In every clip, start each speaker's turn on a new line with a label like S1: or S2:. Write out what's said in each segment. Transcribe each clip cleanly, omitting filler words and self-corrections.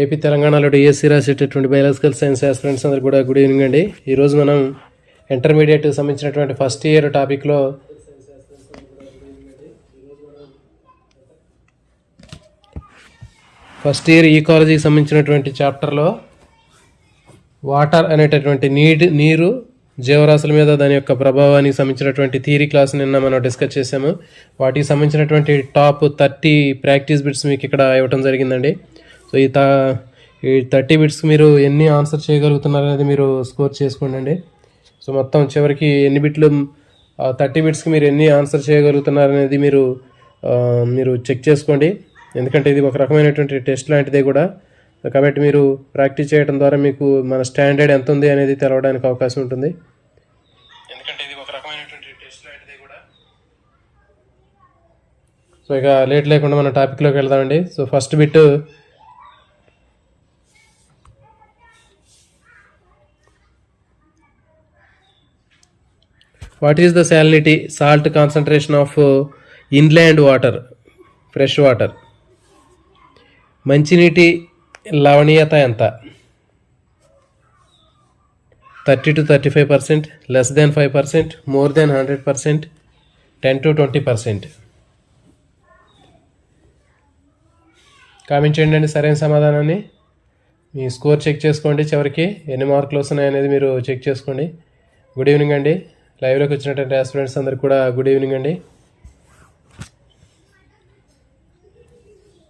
S1: AP తెలంగాణలో DSC రాసేటటువంటి biological science aspirants అందరికి కూడా గుడ్ ఈవినింగ్ అండి. ఈరోజు మనం ఇంటర్మీడియట్ సంబంధించినటువంటి ఫస్ట్ ఇయర్ టాపిక్లో ఫస్ట్ ఇయర్ ఈకాలజీకి సంబంధించినటువంటి చాప్టర్లో వాటర్ అనేటటువంటి నీరు జీవరాశుల మీద దాని యొక్క ప్రభావానికి సంబంధించినటువంటి థియరీ క్లాస్ నిన్న మనం డిస్కస్ చేసాము. వాటికి సంబంధించినటువంటి టాప్ 30 ప్రాక్టీస్ బిట్స్ మీకు ఇక్కడ ఇవ్వటం జరిగిందండి. సో ఈ 30 బిట్స్కి మీరు ఎన్ని ఆన్సర్ చేయగలుగుతున్నారు అనేది మీరు స్కోర్ చేసుకోండి. సో మొత్తం చివరికి ఎన్ని బిట్లు 30 బిట్స్కి మీరు ఎన్ని ఆన్సర్ చేయగలుగుతున్నారు అనేది మీరు చెక్ చేసుకోండి. ఎందుకంటే ఇది ఒక రకమైనటువంటి టెస్ట్ లాంటిదే కూడా, కాబట్టి మీరు ప్రాక్టీస్ చేయడం ద్వారా మీకు మన స్టాండర్డ్ ఎంత ఉంది అనేది తెలవడానికి అవకాశం ఉంటుంది. సో ఇక లేట్ లేకుండా మన టాపిక్లోకి వెళ్దామండి. So first bit, what is the salinity salt concentration of inland water, fresh water? మంచినీటి లవణీయత ఎంత? 30 to 35%, less than 5%, more than 100%, 10 to 20%. Comment చేయండి సరైన సమాధానాన్ని. మీ స్కోర్ చెక్ చేసుకోండి, చివరికి ఎన్ని మార్కులు వస్తున్నాయి అనేది మీరు చెక్ చేసుకోండి. గుడ్ ఈవినింగ్ అండి. లైవ్లోకి వచ్చినటువంటి ఆస్పిరెంట్స్ అందరికి కూడా గుడ్ ఈవినింగ్ అండి.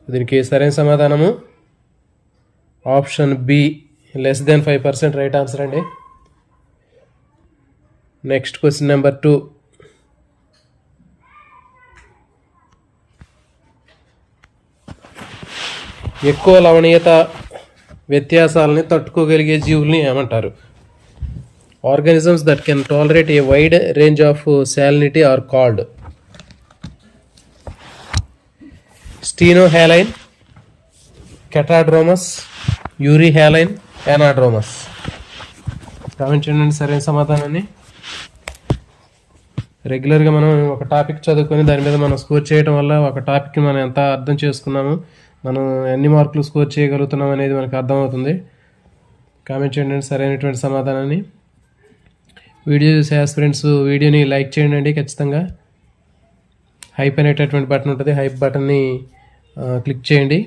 S1: దీనికి సరైన సమాధానము option B, less than 5% right answer అండి. నెక్స్ట్ క్వశ్చన్ నెంబర్ 2, ఎక్కువ లవణీయత వ్యత్యాసాలని తట్టుకోగలిగే జీవుల్ని ఏమంటారు? Organisms that can tolerate a wide range of salinity are called stenohaline, catadromous, euryhaline, anadromous. Comment చేయండి సరైన సమాధానాన్ని. రెగ్యులర్గా మనం ఒక టాపిక్ చదువుకొని దాని మీద మనం స్కోర్ చేయడం వల్ల ఒక టాపిక్ని మనం ఎంత అర్థం చేసుకున్నాము, మనం ఎన్ని మార్కులు స్కోర్ చేయగలుగుతున్నాం అనేది మనకు అర్థమవుతుంది. కామెంట్ చేయండి సరైనటువంటి సమాధానాన్ని. వీడియో చూసే ఆస్పిరెంట్స్ వీడియోని లైక్ చేయండి ఖచ్చితంగా. హైప్ అనేటటువంటి బటన్ ఉంటుంది, హైప్ బటన్ని క్లిక్ చేయండి.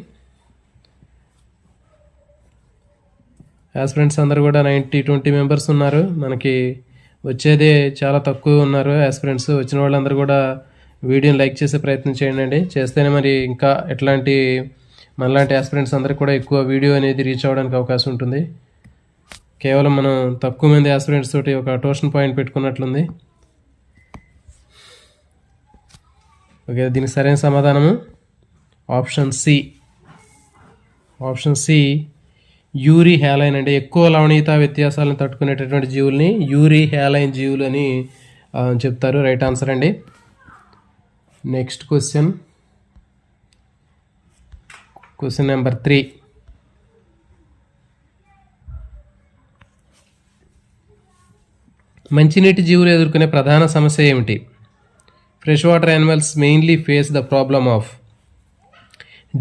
S1: ఆస్పిరెంట్స్ అందరూ కూడా 90-20 మెంబర్స్ ఉన్నారు. మనకి వచ్చేదే చాలా తక్కువ ఉన్నారు ఆస్పిరెంట్స్. వచ్చిన వాళ్ళందరూ కూడా వీడియోని లైక్ చేసే ప్రయత్నం చేయండి. చేస్తేనే మరి ఇంకా ఎట్లాంటి మనలాంటి ఆస్పిరెంట్స్ అందరికీ కూడా ఎక్కువ వీడియో అనేది రీచ్ అవ్వడానికి అవకాశం ఉంటుంది. కేవలం మనం తక్కువ మంది ఆస్పిరెంట్స్ తోటి ఒక ట్యూషన్ పాయింట్ పెట్టుకున్నట్లుంది. ఓకే, దీనికి సరైన సమాధానము ఆప్షన్ సి. ఆప్షన్ సి యూరిహాలైన్ అండి. ఎక్కువ లవణీయత వ్యత్యాసాలను తట్టుకునేటటువంటి జీవుల్ని యూరిహాలైన్ జీవులు అని చెప్తారు. రైట్ ఆన్సర్ అండి. నెక్స్ట్ క్వశ్చన్ నెంబర్ 3, మంచినీటి జీవులు ఎదుర్కొనే ప్రధాన సమస్య ఏమిటి? Fresh water animals mainly face the problem of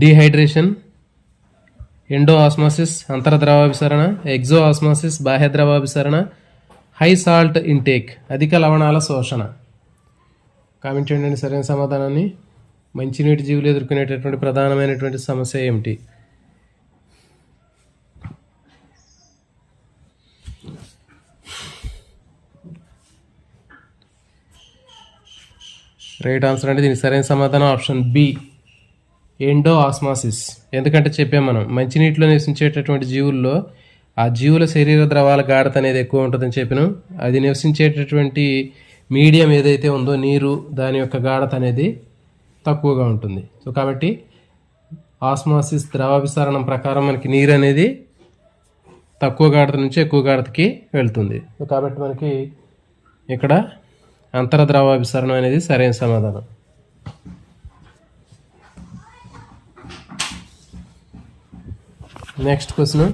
S1: dehydration, endo osmosis అంతర ద్రవాభిసరణ, ఎగ్జో ఆస్మాసిస్ బాహ్య ద్రవాభిసరణ, హై సాల్ట్ ఇంటేక్ అధిక లవణాల శోషణ. కామెంట్ చేయండి సరైన సమాధానాన్ని. మంచినీటి జీవులు ఎదుర్కొనేటటువంటి ప్రధానమైనటువంటి సమస్య ఏమిటి? రైట్ ఆన్సర్ అంటే దీనికి సరైన సమాధానం ఆప్షన్ బి, ఎండో ఆస్మాసిస్. ఎందుకంటే చెప్పాం మనం మంచినీటిలో నివసించేటటువంటి జీవుల్లో ఆ జీవుల శరీర ద్రవాల గాఢత అనేది ఎక్కువ ఉంటుందని చెప్పినాం. అది నివసించేటటువంటి మీడియం ఏదైతే ఉందో నీరు, దాని యొక్క గాఢత అనేది తక్కువగా ఉంటుంది. సో కాబట్టి ఆస్మాసిస్ ద్రవాభిసరణం ప్రకారం మనకి నీరు అనేది తక్కువ గాఢత నుంచి ఎక్కువ గాఢతకి వెళ్తుంది. సో కాబట్టి మనకి ఇక్కడ అంతర ద్రవాభిసరణం అనేది సరైన సమాధానం. నెక్స్ట్ క్వశ్చన్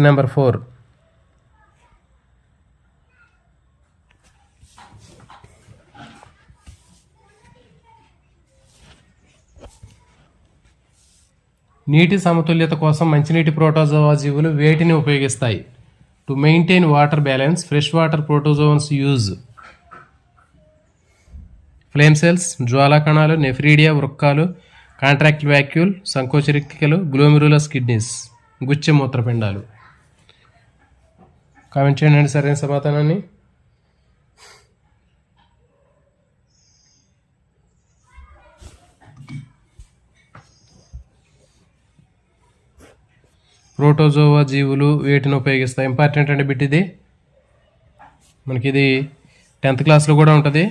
S1: నెంబర్ 4, నీటి సమతుల్యత కోసం మంచినీటి ప్రోటోజోవా జీవులు వేటిని ఉపయోగిస్తాయి? To maintain water balance, fresh water protozoans use flame cells, జ్వాలా కణాలు, నెఫ్రీడియా వృక్కాలు, కాంట్రాక్ట్ వ్యాక్యూల్, సంకోచరిక్తికలు, గ్లోమెరులస్ కిడ్నీస్, గుచ్చ మూత్రపిండాలు. కామెంట్ చేయండి సరైన సమాధానాన్ని. ప్రోటోజోవా జీవులు వేటిని ఉపయోగిస్తాయి? ఇంపార్టెంట్ అండి బిట్ ఇది. మనకి ఇది 10th క్లాస్లో కూడా ఉంటుంది.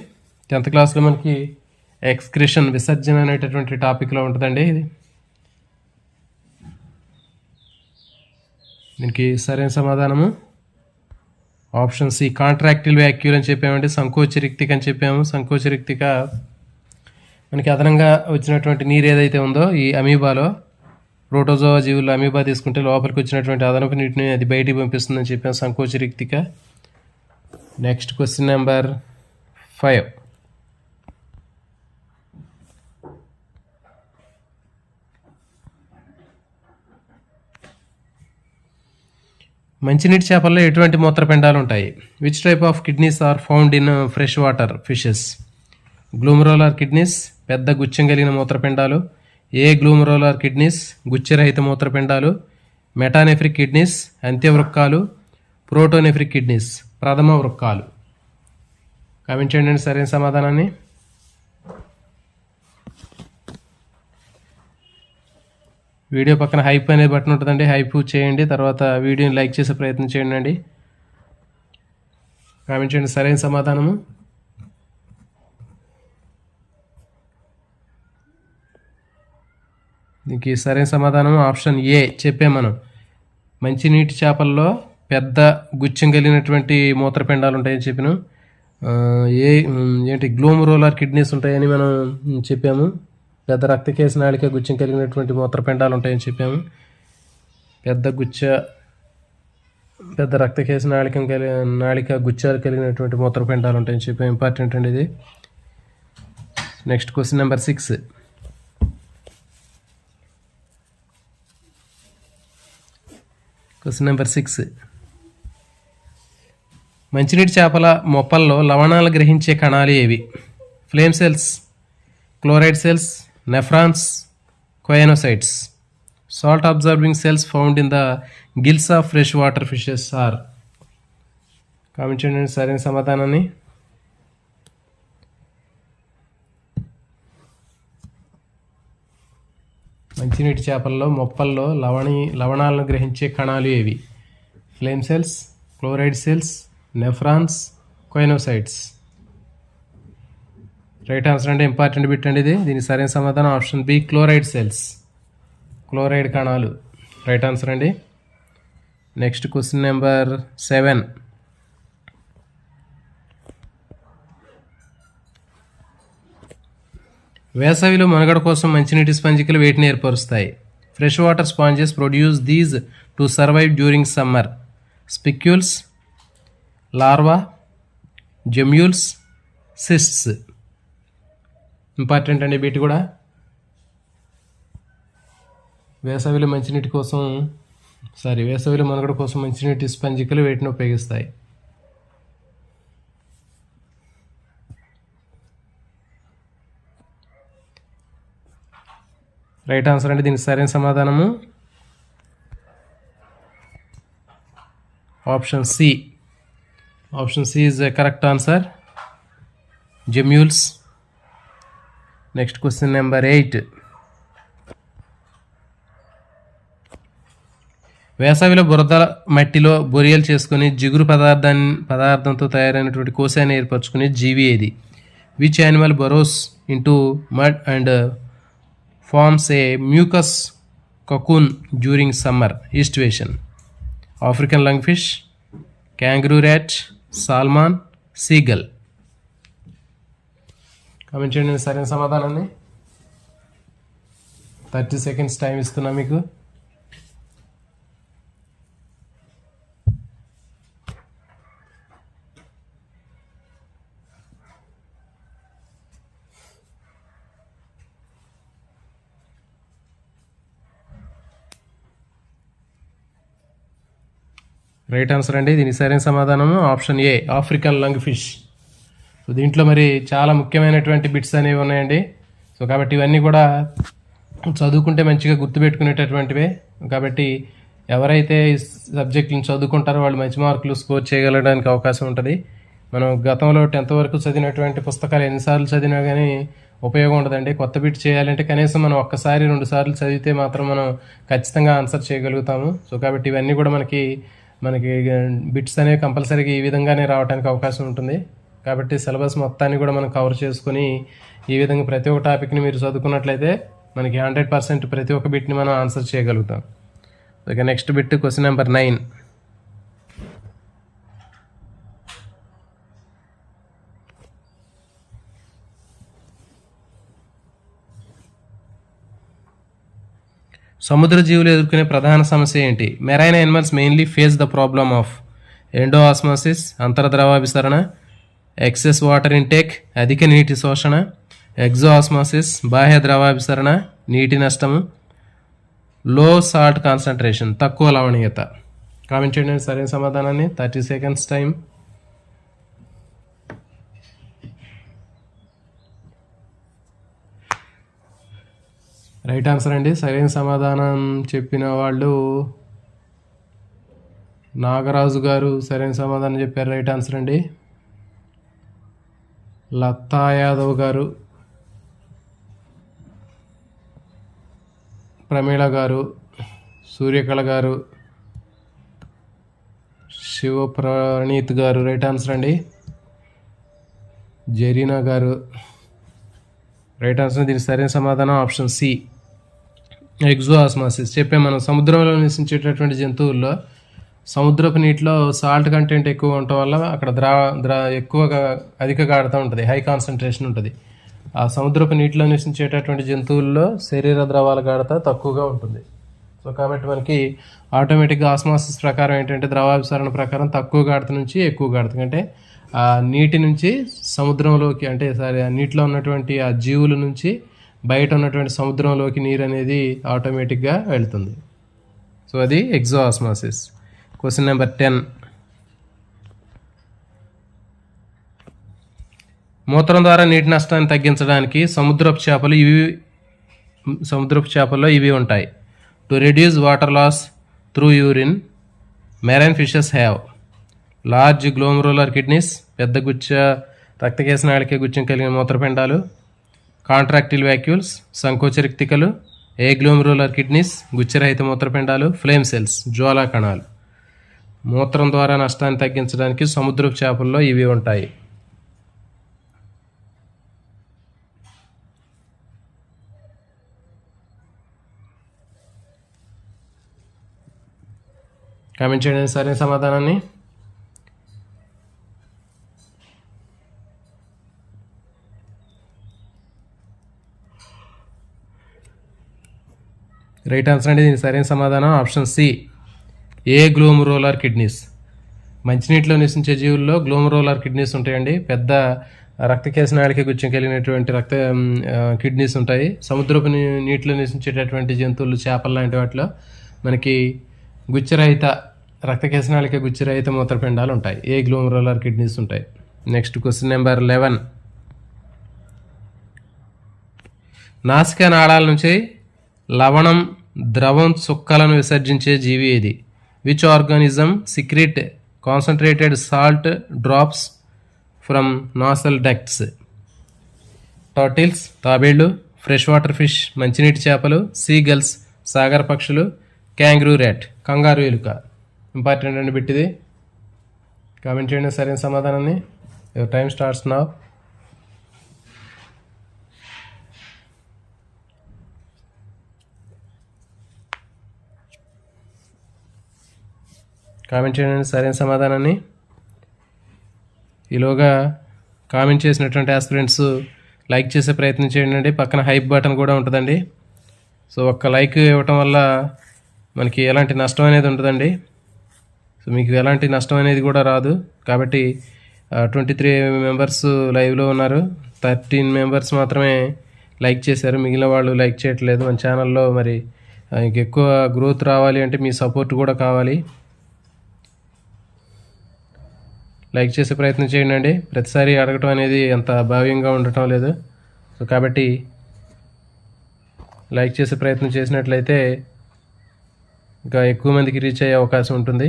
S1: 10th క్లాస్లో మనకి ఎక్స్క్రిషన్ విసర్జన అనేటటువంటి టాపిక్లో ఉంటుందండి ఇది. దీనికి సరైన సమాధానము ఆప్షన్ సి, కాంట్రాక్టిల్ వ్యాక్యూల్ అని చెప్పామండి. సంకోచరిక్తిక అని చెప్పాము. సంకోచరిక్తిక మనకి అదనంగా వచ్చినటువంటి నీరు ఏదైతే ఉందో ఈ అమీబాలో, ప్రోటోజోవా జీవుల్లో అమీబా తీసుకుంటే లోపలికి వచ్చినటువంటి అదనపు నీటిని అది బయటికి పంపిస్తుందని చెప్పాము, సంకోచరిక్తిక. Next question number 5. మంచినీటి చేపల్లో ఎటువంటి మూత్రపిండాలు ఉంటాయి? Which type of kidneys are found in fresh water fishes? Glomerular kidneys, పెద్ద గుచ్చం కలిగిన మూత్రపిండాలు. ఏ గ్లూమరోలార్ కిడ్నీస్, గుచ్చరహిత మూత్రపిండాలు. మెటానెఫ్రిక్ కిడ్నీస్, అంత్యవృక్కాలు. ప్రోటోనెఫ్రిక్ కిడ్నీస్, ప్రథమ వృక్కాలు. కామెంట్ చేయండి సరైన సమాధానాన్ని. వీడియో పక్కన హైప్ అనే బటన్ ఉంటుందండి, హైప్ చేయండి. తర్వాత వీడియోని లైక్ చేసే ప్రయత్నం చేయండి అండి. కామెంట్ చేయండి సరైన సమాధానము. దీనికి సరైన సమాధానం ఆప్షన్ ఏ చెప్పాం మనం. మంచినీటి చేపల్లో పెద్ద గుచ్చం కలిగినటువంటి మూత్రపిండాలు ఉంటాయని చెప్పినాం. ఏంటి గ్లోమరోలార్ కిడ్నీస్ ఉంటాయని మనం చెప్పాము. పెద్ద రక్తకేశ నాళిక గుచ్చం కలిగినటువంటి మూత్రపిండాలు ఉంటాయని చెప్పాము. పెద్ద రక్తకేశ నాళిక గుచ్చాలు కలిగినటువంటి మూత్రపిండాలు ఉంటాయని చెప్పాము. ఇంపార్టెంట్ అండి ఇది. Next question number 6. Question number 6. మంచినీటి చేపల మొప్పల్లో లవణాలు గ్రహించే కణాలు ఏవి? Flame cells, chloride cells, nephrons, choanocytes. Salt observing cells found in the gills of fresh water fishes are. Comment చేయండి సరైన సమాధానాన్ని. మంచినీటి చేపల్లో మొప్పల్లో లవణాలను గ్రహించే కణాలు ఏవి? Flame cells, chloride cells, nephrons, choanocytes. Right answer అంటే ఇంపార్టెంట్ బిట్ అండి ఇది. దీనికి సరైన సమాధానం option B, chloride cells, chloride కణాలు. రైట్ ఆన్సర్ అండి. Next question number 7. వేసవిలో మనుగడ కోసం మంచినీటి స్పంజికలు వేటిని ఏర్పరుస్తాయి? Fresh water sponges produce these to survive during summer. Spicules, larva, gemmules, cysts. Important అండి వీటి కూడా. వేసవిలో మనుగడ కోసం మంచినీటి స్పంజికలు వేటిని ఉపయోగిస్తాయి? రైట్ ఆన్సర్ అండి. దీనికి సరైన సమాధానము option C. Option C is correct answer. Gemmules. Next question number 8. వేసవిలో బురద మట్టిలో బొరియలు చేసుకుని జిగురు పదార్థంతో తయారైనటువంటి కోశాన్ని ఏర్పరచుకునే జీవి ఏది? Which animal burrows into mud and forms a mucus cocoon during summer estuation? African lungfish, kangaroo rat, salmon, seagull. Comment చేయండి సరైన సమాధానాన్ని. 30 seconds టైం ఇస్తున్నా మీకు. రైట్ ఆన్సర్ అండి. దీనికి సరైన సమాధానం option A, African lung fish. So దీంట్లో మరి చాలా ముఖ్యమైనటువంటి బిట్స్ అనేవి ఉన్నాయండి. సో కాబట్టి ఇవన్నీ కూడా చదువుకుంటే మంచిగా గుర్తుపెట్టుకునేటటువంటివే. కాబట్టి ఎవరైతే ఈ సబ్జెక్టులను చదువుకుంటారో వాళ్ళు మంచి మార్కులు స్కోర్ చేయగలడానికి అవకాశం ఉంటుంది. మనం గతంలో 10th వరకు చదివినటువంటి పుస్తకాలు ఎన్నిసార్లు చదివినా కానీ ఉపయోగం ఉండదండి. కొత్త బిట్ చేయాలంటే కనీసం మనం ఒక్కసారి 2 సార్లు చదివితే మాత్రం మనం ఖచ్చితంగా ఆన్సర్ చేయగలుగుతాము. సో కాబట్టి ఇవన్నీ కూడా మనకి బిట్స్ అనేవి కంపల్సరీగా ఈ విధంగానే రావడానికి అవకాశం ఉంటుంది. కాబట్టి సిలబస్ మొత్తాన్ని కూడా మనం కవర్ చేసుకుని ఈ విధంగా ప్రతి ఒక్క టాపిక్ని మీరు చదువుకున్నట్లయితే మనకి 100% ప్రతి ఒక్క బిట్ని మనం ఆన్సర్ చేయగలుగుతాం. Okay, next bit question number 9. సముద్ర జీవులు ఎదుర్కొనే ప్రధాన సమస్య ఏంటి? Marine animals mainly face the problem of endosmosis, అంతర్ద్రవాభిసరణ, ఎక్సెస్ వాటర్ ఇంటేక్, అధిక నీటి శోషణ, ఎగ్జోఆస్మోసిస్, బాహ్య ద్రవాభిసరణ, నీటి నష్టము, లో సాల్ట్ కాన్సన్ట్రేషన్, తక్కువ లవణీయత. కామెంట్ చేయండి సరైన సమాధానాన్ని. 30 seconds టైం. రైట్ ఆన్సర్ అండి. సరైన సమాధానం చెప్పిన వాళ్ళు నాగరాజు గారు సరైన సమాధానం చెప్పారు. రైట్ ఆన్సర్ అండి. లతా యాదవ్ గారు, ప్రమీళ గారు, సూర్యకళ గారు, శివప్రణీత్ గారు రైట్ ఆన్సర్ అండి. జరీనా గారు రైట్ ఆన్సర్. దీనికి సరైన సమాధానం ఆప్షన్ సి, ఎగ్జోఆస్మాసిస్. చెప్పే మనం సముద్రంలో నివసించేటటువంటి జంతువుల్లో సముద్రపు నీటిలో సాల్ట్ కంటెంట్ ఎక్కువ ఉండటం వల్ల అక్కడ ఎక్కువగా అధిక గాఢత ఉంటుంది, హై కాన్సన్ట్రేషన్ ఉంటుంది. ఆ సముద్రపు నీటిలో నివసించేటటువంటి జంతువుల్లో శరీర ద్రవాల గాఢత తక్కువగా ఉంటుంది. సో కాబట్టి మనకి ఆటోమేటిక్గా ఆస్మాసిస్ ప్రకారం ఏంటంటే ద్రవాభిసరణ ప్రకారం తక్కువ గాఢత నుంచి ఎక్కువ గాఢత, అంటే ఆ నీటి నుంచి సముద్రంలోకి, అంటే ఆ నీటిలో ఉన్నటువంటి ఆ జీవుల నుంచి బయట ఉన్నటువంటి సముద్రంలోకి నీరు అనేది ఆటోమేటిక్గా వెళ్తుంది. సో అది ఎగ్జోఆస్మాసిస్. Question number 10. మూత్రం ద్వారా నీటి నష్టాన్ని తగ్గించడానికి సముద్రపు చేపల్లో ఇవి ఉంటాయి. To reduce water loss through urine, marine fishes have large glomerular kidneys, పెద్ద గుచ్చ రక్తకేశ నాళిక గుచ్చం కలిగిన మూత్రపిండాలు, కాంట్రాక్టిల్ వ్యాక్యూల్స్, సంకోచరిక్తికలు, ఏ గ్లోమరులర్ కిడ్నీస్, గుచ్చరహిత మూత్రపిండాలు, ఫ్లేమ్ సెల్స్, జ్వాలా కణాలు. మూత్రం ద్వారా నష్టాన్ని తగ్గించడానికి సముద్రపు చేపల్లో ఇవి ఉంటాయి. కామెంట్ చేయండి సరైన సమాధానాన్ని. రైట్ ఆన్సర్ అండి. దీనికి సరైన సమాధానం ఆప్షన్ సి, ఏ గ్లోమరులర్ కిడ్నీస్. మంచినీటిలో నివసించే జీవుల్లో గ్లోమరులర్ కిడ్నీస్ ఉంటాయండి. పెద్ద రక్తకేశ నాళిక గుచ్చం కలిగినటువంటి కిడ్నీస్ ఉంటాయి. సముద్రపు నీటిలో నివసించేటటువంటి జంతువులు, చేపలు లాంటి వాటిలో మనకి గుచ్చరహిత రక్తకేశ నాళిక గుచ్చరహిత మూత్రపిండాలు ఉంటాయి, ఏ గ్లోమరులర్ కిడ్నీస్ ఉంటాయి. Next question number 11. నాసికా నాళాల నుంచి లవణం ద్రవం చుక్కలను విసర్జించే జీవి ఏది? Which organism secrete concentrated salt drops from nasal ducts? Turtles తాబేళ్లు, ఫ్రెష్ వాటర్ ఫిష్ మంచినీటి చేపలు, సీగల్స్ సాగర పక్షులు, క్యాంగ్రూ ర్యాట్ కంగారు ఎలుక. ఇంపార్టెంట్ అండి బిట్టిది. కామెంట్ చేయండి సరైన సమాధానాన్ని. Your time starts now. Comment చేయండి సరైన సమాధానాన్ని. ఈలోగా కామెంట్ చేసినటువంటి ఆస్పిరెంట్స్ లైక్ చేసే ప్రయత్నం చేయండి. పక్కన హైప్ బటన్ కూడా ఉంటుందండి. సో ఒక్క లైక్ ఇవ్వటం వల్ల మనకి ఎలాంటి నష్టం అనేది ఉంటుందండి. సో మీకు ఎలాంటి నష్టం అనేది కూడా రాదు. కాబట్టి 23 మెంబర్స్ లైవ్లో ఉన్నారు, 13 మెంబర్స్ మాత్రమే లైక్ చేశారు, మిగిలిన వాళ్ళు లైక్ చేయట్లేదు. మన ఛానల్లో మరి ఇంకెక్కువ గ్రోత్ రావాలి అంటే మీ సపోర్ట్ కూడా కావాలి. లైక్ చేసే ప్రయత్నం చేయండి. ప్రతిసారి అడగటం అనేది అంత భావ్యంగా ఉండటం లేదు. సో కాబట్టి లైక్ చేసే ప్రయత్నం చేసినట్లయితే ఇంకా ఎక్కువ మందికి రీచ్ అయ్యే అవకాశం ఉంటుంది.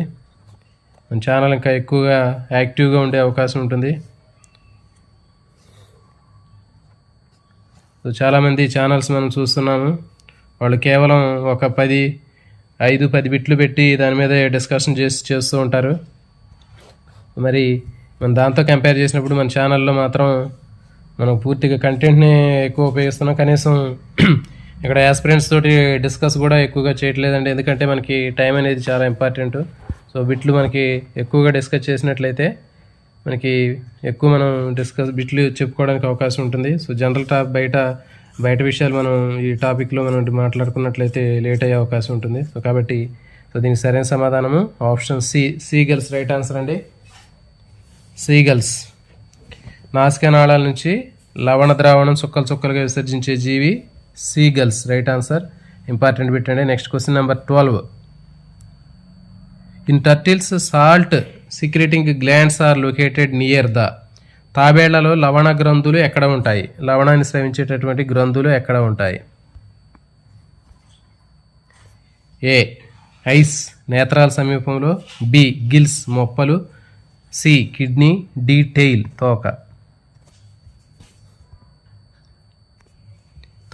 S1: మన ఛానల్ ఇంకా ఎక్కువగా యాక్టివ్గా ఉండే అవకాశం ఉంటుంది. సో చాలామంది ఛానల్స్ మనం చూస్తున్నాము, వాళ్ళు కేవలం ఒక 5-10 బిట్లు పెట్టి దాని మీద డిస్కషన్ చేస్తూ ఉంటారు. మరి మనం దాంతో కంపేర్ చేసినప్పుడు మన ఛానల్లో మాత్రం మనం పూర్తిగా కంటెంట్ని ఎక్కువ ఉపయోగిస్తున్నాం. కనీసం ఇక్కడ యాస్పిరెంట్స్ తోటి డిస్కస్ కూడా ఎక్కువగా చేయట్లేదండి, ఎందుకంటే మనకి టైం అనేది చాలా ఇంపార్టెంట్. సో బిట్లు మనకి ఎక్కువగా డిస్కస్ చేసినట్లయితే మనకి ఎక్కువ మనం బిట్లు చెప్పుకోవడానికి అవకాశం ఉంటుంది. సో జనరల్ బయట విషయాలు మనం ఈ టాపిక్లో మనం మాట్లాడుకున్నట్లయితే లేట్ అయ్యే అవకాశం ఉంటుంది. సో కాబట్టి దీనికి సరైన సమాధానము ఆప్షన్ సీగల్స్ రైట్ ఆన్సర్ అండి. సీగల్స్ నాసికా నాళాల నుంచి లవణ ద్రావణం చుక్కలుగా విసర్జించే జీవి seagulls right answer. Important bit అండి. Next question number 12. In turtles salt secreting glands are located near the. తాబేళ్లలో లవణ గ్రంథులు ఎక్కడ ఉంటాయి? లవణాన్ని స్రవించేటటువంటి గ్రంథులు ఎక్కడ ఉంటాయి? ఏ ఐస్ నేత్రాల సమీపంలో, బి గిల్స్ మొప్పలు, సి కిడ్నీ, డి టెయిల్ తోక.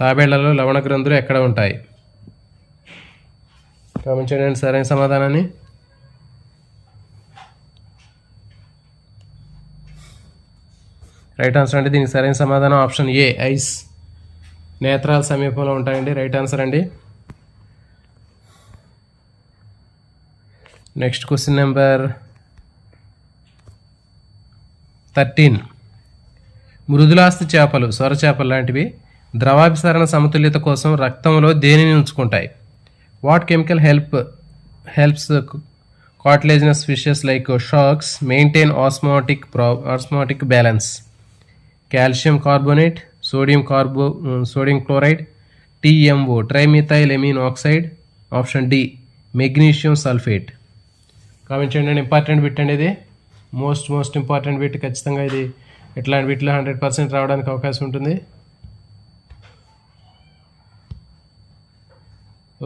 S1: తాబేళ్లలో లవణ గ్రంథులు ఎక్కడ ఉంటాయి? గమనించండి సరైన సమాధానాన్ని. రైట్ ఆన్సర్ అండి. దీనికి సరైన సమాధానం ఆప్షన్ ఏ ఐస్ నేత్రాల సమీపంలో ఉంటాయండి. రైట్ ఆన్సర్ అండి. Next question number 13. మృదులాస్థి చేపలు సొర చేపలు లాంటివి ద్రవాభిసరణ సమతుల్యత కోసం రక్తంలో దేనిని ఉంచుకుంటాయి? What chemical helps cartilaginous fishes like sharks maintain osmotic balance? Calcium carbonate, sodium chloride, TMO trimethylamine oxide, option D magnesium sulfate. Comment చేయండి. ఇంపార్టెంట్ బిట్ అండి ఇది, మోస్ట్ ఇంపార్టెంట్ బిట్. ఖచ్చితంగా ఇది ఇట్లాంటి బిట్లో 100% రావడానికి అవకాశం ఉంటుంది.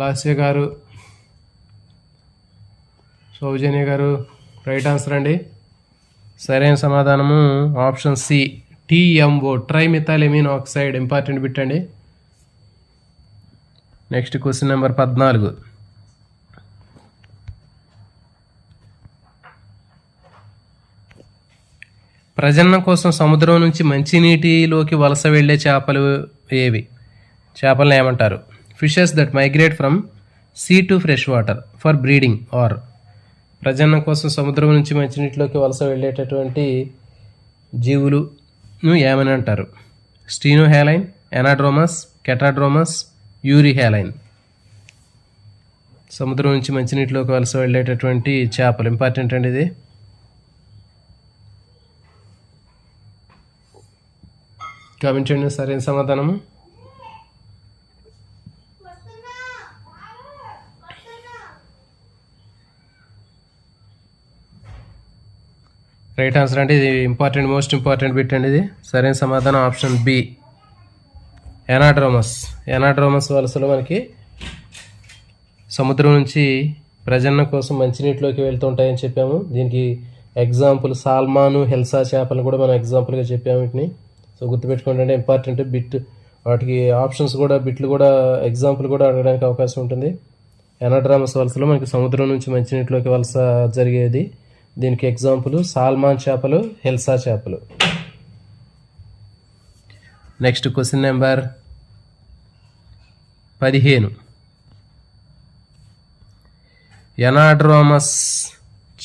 S1: లాస్య గారు, సౌజన్య గారు రైట్ ఆన్సర్ అండి. సరైన సమాధానము option C TMO trimethylamine oxide. Important bit అండి. Next question number 14. ప్రజననం కోసం సముద్రం నుంచి మంచినీటిలోకి వలస వెళ్ళే చేపలు ఏవి? చేపలను ఏమంటారు? Fishes that migrate from sea to fresh water for breeding are. ప్రజననం కోసం సముద్రం నుంచి మంచినీటిలోకి వలస వెళ్ళేటటువంటి జీవులను ఏమని అంటారు? Stenohaline, anadromous, catadromous, euryhaline. సముద్రం నుంచి మంచినీటిలోకి వలస వెళ్ళేటటువంటి చేపలు. ఇంపార్టెంట్ అండి ఇది. గమనించండి సరైన సమాధానము. రైట్ ఆన్సర్ అంటే ఇది మోస్ట్ ఇంపార్టెంట్ బిట్ అండి ఇది. సరైన సమాధానం ఆప్షన్ బి ఎనాడ్రోమస్ వలసలో మనకి సముద్రం నుంచి ప్రజననం కోసం మంచినీటిలోకి వెళ్తుంటాయని చెప్పాము. దీనికి ఎగ్జాంపుల్ సాల్మాను, హెల్సా చేపలు కూడా మనం ఎగ్జాంపుల్గా చెప్పాము వీటిని. సో గుర్తుపెట్టుకోండి అంటే ఇంపార్టెంట్ బిట్. వాటికి ఆప్షన్స్ కూడా బిట్లు కూడా ఎగ్జాంపుల్ కూడా అడగడానికి అవకాశం ఉంటుంది. ఎనాడ్రోమస్ వలసలో మనకి సముద్రం నుంచి మంచినీటిలోకి వలస జరిగేది. దీనికి ఎగ్జాంపుల్ సాల్మాన్ చేపలు, హెల్సా చేపలు. Next question number 15. ఎనాడ్రోమస్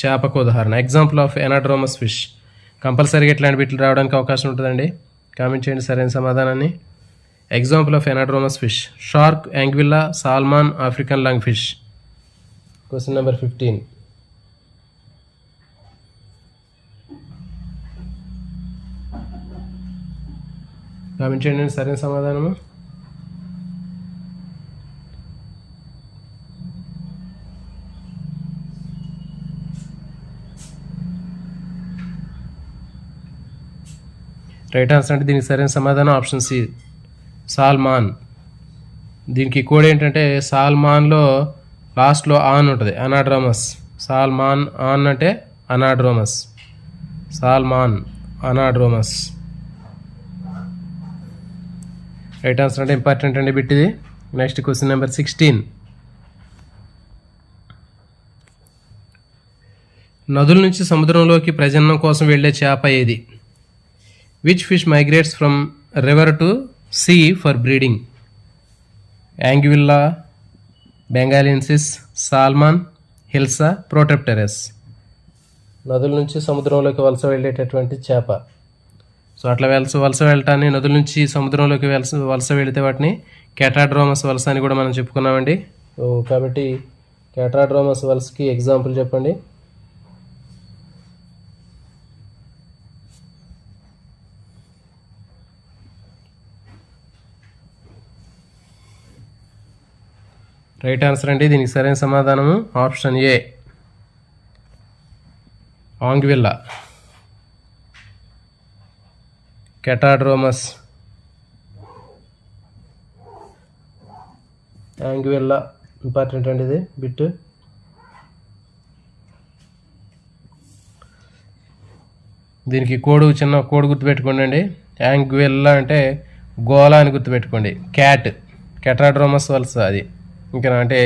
S1: చేపకు ఉదాహరణ. Example of anadromous fish. కంపల్సరీగా ఇట్లాంటి బిట్లు రావడానికి అవకాశం ఉంటుందండి. కామెంట్ చేయండి సరైన సమాధానాన్ని. Example of anadromous fish: shark, Anguilla, salmon, African lung fish. Question number 15. Comment చేయండి సరైన సమాధానము. రైట్ ఆన్సర్ అంటే దీనికి సరైన సమాధానం ఆప్షన్ సి, సాల్మాన్. దీనికి కోడ్ ఏంటంటే సాల్మాన్లో లాస్ట్లో ఆన్ ఉంటుంది, అనాడ్రోమస్. సాల్మాన్ ఆన్ అంటే anadromous, salmon anadromous. Right answer అంటే ఇంపార్టెంట్ అండి బిట్ ఇది. Next question number 16. నదుల నుంచి సముద్రంలోకి ప్రజననం కోసం వెళ్ళే చేప ఏది? Which fish migrates from river to sea for breeding? Anguilla, bengalensis, salmon, hilsa, Protopterus. నదుల నుంచి సముద్రంలోకి వలస వెళ్ళేటటువంటి చేప. సో అట్లా వలస వెళ్ళటాన్ని, నదుల నుంచి సముద్రంలోకి వలస వెళితే వాటిని కెటాడ్రోమస్ వలస అని కూడా మనం చెప్పుకున్నామండి. కాబట్టి కెటాడ్రోమస్ వలసకి ఎగ్జాంపుల్ చెప్పండి. రైట్ ఆన్సర్ అండి దీనికి సరైన సమాధానము option A, Anguilla, catadromous, Anguilla. Important అండి ఇది బిట్. దీనికి చిన్న కోడ్ గుర్తుపెట్టుకోండి అండి. యాంగ్విల్లా అంటే గోలా అని గుర్తుపెట్టుకోండి. కెటాడ్రోమస్ వలస అది. ఇంకా అంటే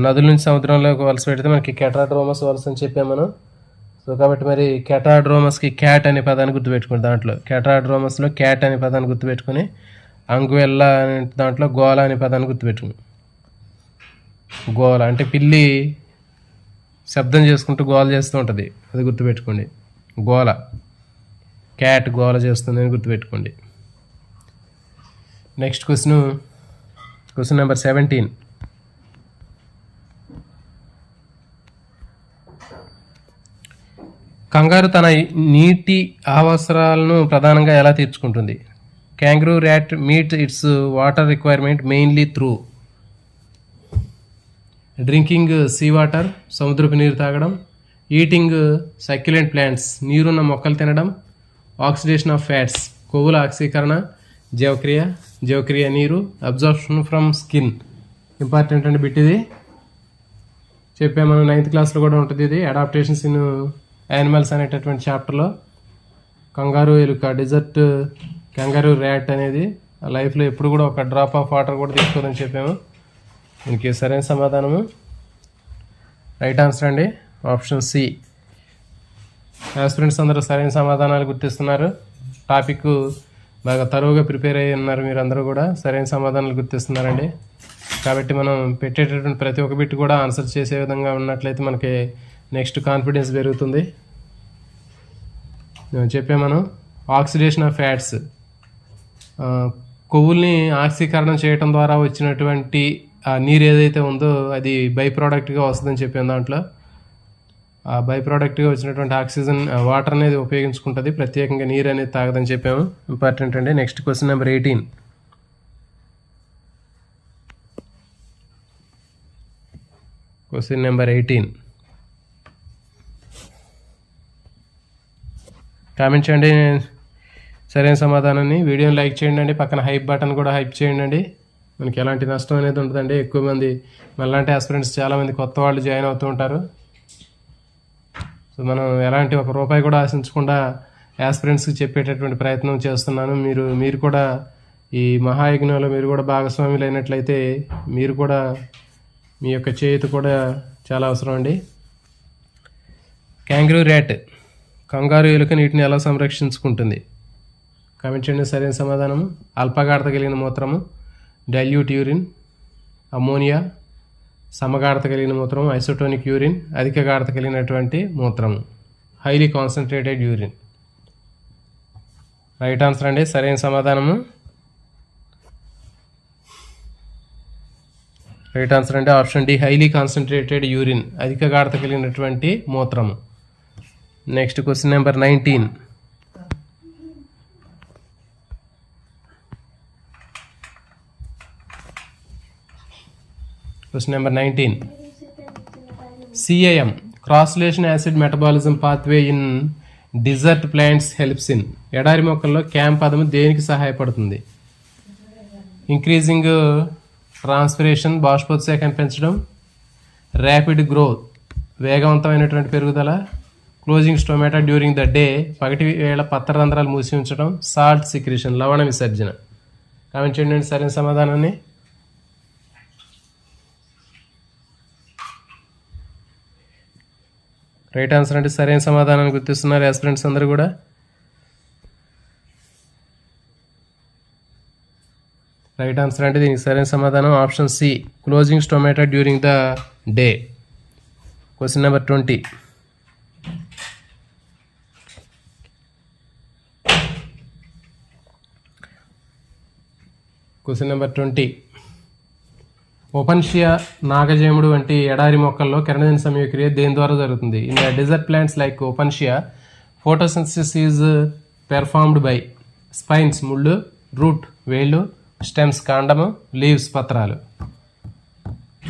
S1: నదుల నుంచి సముద్రంలోకి వలస పెడితే మనకి కెటాడ్రోమస్ వలస అని చెప్పాము మనం. సో కాబట్టి మరి కెటాడ్రోమస్కి క్యాట్ అనే పదాన్ని గుర్తుపెట్టుకోండి. దాంట్లో కెటాడ్రోమస్లో క్యాట్ అనే పదాన్ని గుర్తుపెట్టుకుని, అంగువెల్లా అనే దాంట్లో గోలా అనే పదాన్ని గుర్తుపెట్టుకుని. గోల అంటే పిల్లి శబ్దం చేసుకుంటూ గోల చేస్తూ ఉంటుంది, అది గుర్తుపెట్టుకోండి. గోల, క్యాట్ గోల చేస్తుంది అని గుర్తుపెట్టుకోండి. Next question number 17. కంగారు తన నీటి అవసరాలను ప్రధానంగా ఎలా తీర్చుకుంటుంది? Kangaroo rat meet its water requirement mainly through drinking sea water, సముద్రపు నీరు తాగడం, ఈటింగ్ సక్యులెంట్ ప్లాంట్స్, నీరున్న మొక్కలు తినడం, ఆక్సిడేషన్ ఆఫ్ ఫ్యాట్స్, కొవ్వుల ఆక్సీకరణ, జీవక్రియ నీరు, అబ్జార్ప్షన్ ఫ్రమ్ స్కిన్. ఇంపార్టెంట్ అండి బిట్ ఇది. చెప్పాము మనం 9th క్లాస్లో కూడా ఉంటుంది ఇది. అడాప్టేషన్స్ ఇన్ యానిమల్స్ అనేటటువంటి చాప్టర్లో కంగారు ఎలుక, డెజర్ట్ కంగారు ర్యాట్ అనేది లైఫ్లో ఎప్పుడు కూడా ఒక డ్రాప్ ఆఫ్ వాటర్ కూడా తీసుకోదని చెప్పాము. దీనికి సరైన సమాధానము రైట్ ఆన్సర్ అండి ఆప్షన్ సి. స్టూడెంట్స్ అందరూ సరైన సమాధానాలు గుర్తిస్తున్నారు. టాపిక్ బాగా తరువుగా ప్రిపేర్ అయ్యి ఉన్నారు. మీరు అందరూ కూడా సరైన సమాధానాలు గుర్తిస్తున్నారండి. కాబట్టి మనం పెట్టేటటువంటి ప్రతి ఒక్క బిట్ కూడా ఆన్సర్ చేసే విధంగా ఉన్నట్లయితే మనకి నెక్స్ట్ కాన్ఫిడెన్స్ పెరుగుతుంది. చెప్పే మనం ఆక్సిడేషన్ ఆఫ్ ఫ్యాట్స్, కొవ్వుల్ని ఆక్సీకరణం చేయటం ద్వారా వచ్చినటువంటి ఆ నీరు ఏదైతే ఉందో అది బై ప్రోడక్ట్గా వస్తుందని చెప్పాను. దాంట్లో ఆ బై ప్రోడక్ట్గా వచ్చినటువంటి ఆక్సిజన్ వాటర్ అనేది ఉపయోగించుకుంటుంది, ప్రత్యేకంగా నీరు అనేది తాగదని చెప్పాము. ఇంపార్టెంట్ అండి. Next question number 18. Question number 18. Comment చేయండి సరైన సమాధానాన్ని. వీడియోని లైక్ చేయండి అండి. పక్కన హైప్ బటన్ కూడా హైప్ చేయండి అండి. మనకి ఎలాంటి నష్టం అనేది ఉంటుందండి. ఎక్కువ మంది మనలాంటి ఆస్పిరెంట్స్ చాలామంది కొత్త వాళ్ళు జాయిన్ అవుతూ ఉంటారు. సో మనం ఎలాంటి ₹1 కూడా ఆశించకుండా ఆస్పిరెంట్స్కి చెప్పేటటువంటి ప్రయత్నం చేస్తున్నాను. మీరు కూడా ఈ మహాయజ్ఞంలో మీరు కూడా భాగస్వాములు అయినట్లయితే మీరు కూడా మీ యొక్క చేతి కూడా చాలా అవసరం అండి. క్యాంగరూ ర్యాట్, కంగారు ఎలుక నీటిని ఎలా సంరక్షించుకుంటుంది? కామెంట్ చేయండి సరైన సమాధానము. అల్పగాఢత కలిగిన మూత్రము, డైల్యూట్ యూరిన్, అమోనియా, సమగాఢత కలిగిన మూత్రము, ఐసోటోనిక్ యూరిన్, అధిక గాఢత కలిగినటువంటి మూత్రము, highly concentrated urine. Right answer అండి సరైన సమాధానము. రైట్ ఆన్సర్ అంటే option D, highly concentrated urine, అధిక గాఢత కలిగినటువంటి మూత్రము. Next question number 19. Question number 19. CAM, cross relation acid metabolism pathway in desert plants helps in. ఎడారి మొక్కల్లో క్యామ్ పదము దేనికి సహాయపడుతుంది? ఇంక్రీజింగ్ ట్రాన్స్పిరేషన్, బాష్పోత్సేకాన్ని పెంచడం. ర్యాపిడ్ గ్రోత్, వేగవంతమైనటువంటి పెరుగుదల. Closing stomata during the day, పగటి వేళ పత్రరంధ్రాలు మూసి ఉంచడం. సాల్ట్ సిక్రిషన్, లవణ విసర్జన. కామెంట్ చేయండి సరైన సమాధానాన్ని. రైట్ ఆన్సర్ అంటే సరైన సమాధానాన్ని గుర్తిస్తున్నారు యాస్పిరెంట్స్ అందరూ కూడా. రైట్ ఆన్సర్ అంటే దీనికి సరైన సమాధానం option C, closing stomata during the day. Question number 20. Question number 20. Opuntia, నాగజేముడు వంటి ఎడారి మొక్కల్లో కిరణజన్య సంయోగక్రియ దేని ద్వారా జరుగుతుంది? In the desert plants like Opuntia, photosynthesis is performed by spines, ముళ్ళు. రూట్, వేళ్ళు. స్టెమ్స్, కాండము. లీవ్స్, పత్రాలు.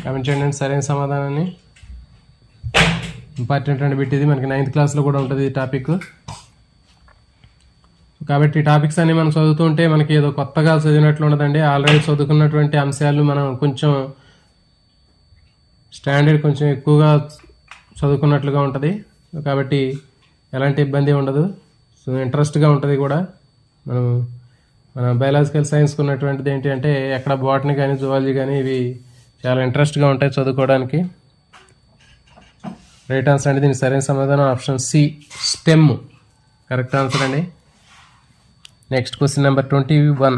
S1: కామెంట్ చేయండి సరైన సమాధానాన్ని. ఇంపార్టెంట్ అని పెట్టింది మనకి 9th క్లాస్లో కూడా ఉంటుంది ఈ టాపిక్. కాబట్టి టాపిక్స్ అన్ని మనం చదువుతూ ఉంటే మనకి ఏదో కొత్తగా చదివినట్లు ఉండదండి. ఆల్రెడీ చదువుకున్నటువంటి అంశాలు మనం కొంచెం స్టాండర్డ్ కొంచెం ఎక్కువగా చదువుకున్నట్లుగా ఉంటుంది. కాబట్టి ఎలాంటి ఇబ్బంది ఉండదు. సో ఇంట్రెస్ట్గా ఉంటుంది కూడా. మన బయాలజికల్ సైన్స్కి ఉన్నటువంటిది ఏంటి అంటే ఎక్కడ బాటనీ కానీ జువాలజీ కానీ ఇవి చాలా ఇంట్రెస్ట్గా ఉంటాయి చదువుకోవడానికి. రైట్ ఆన్సర్ అండి దీనికి సరైన సమాధానం option C, stem. Correct answer అండి. Next question number 21.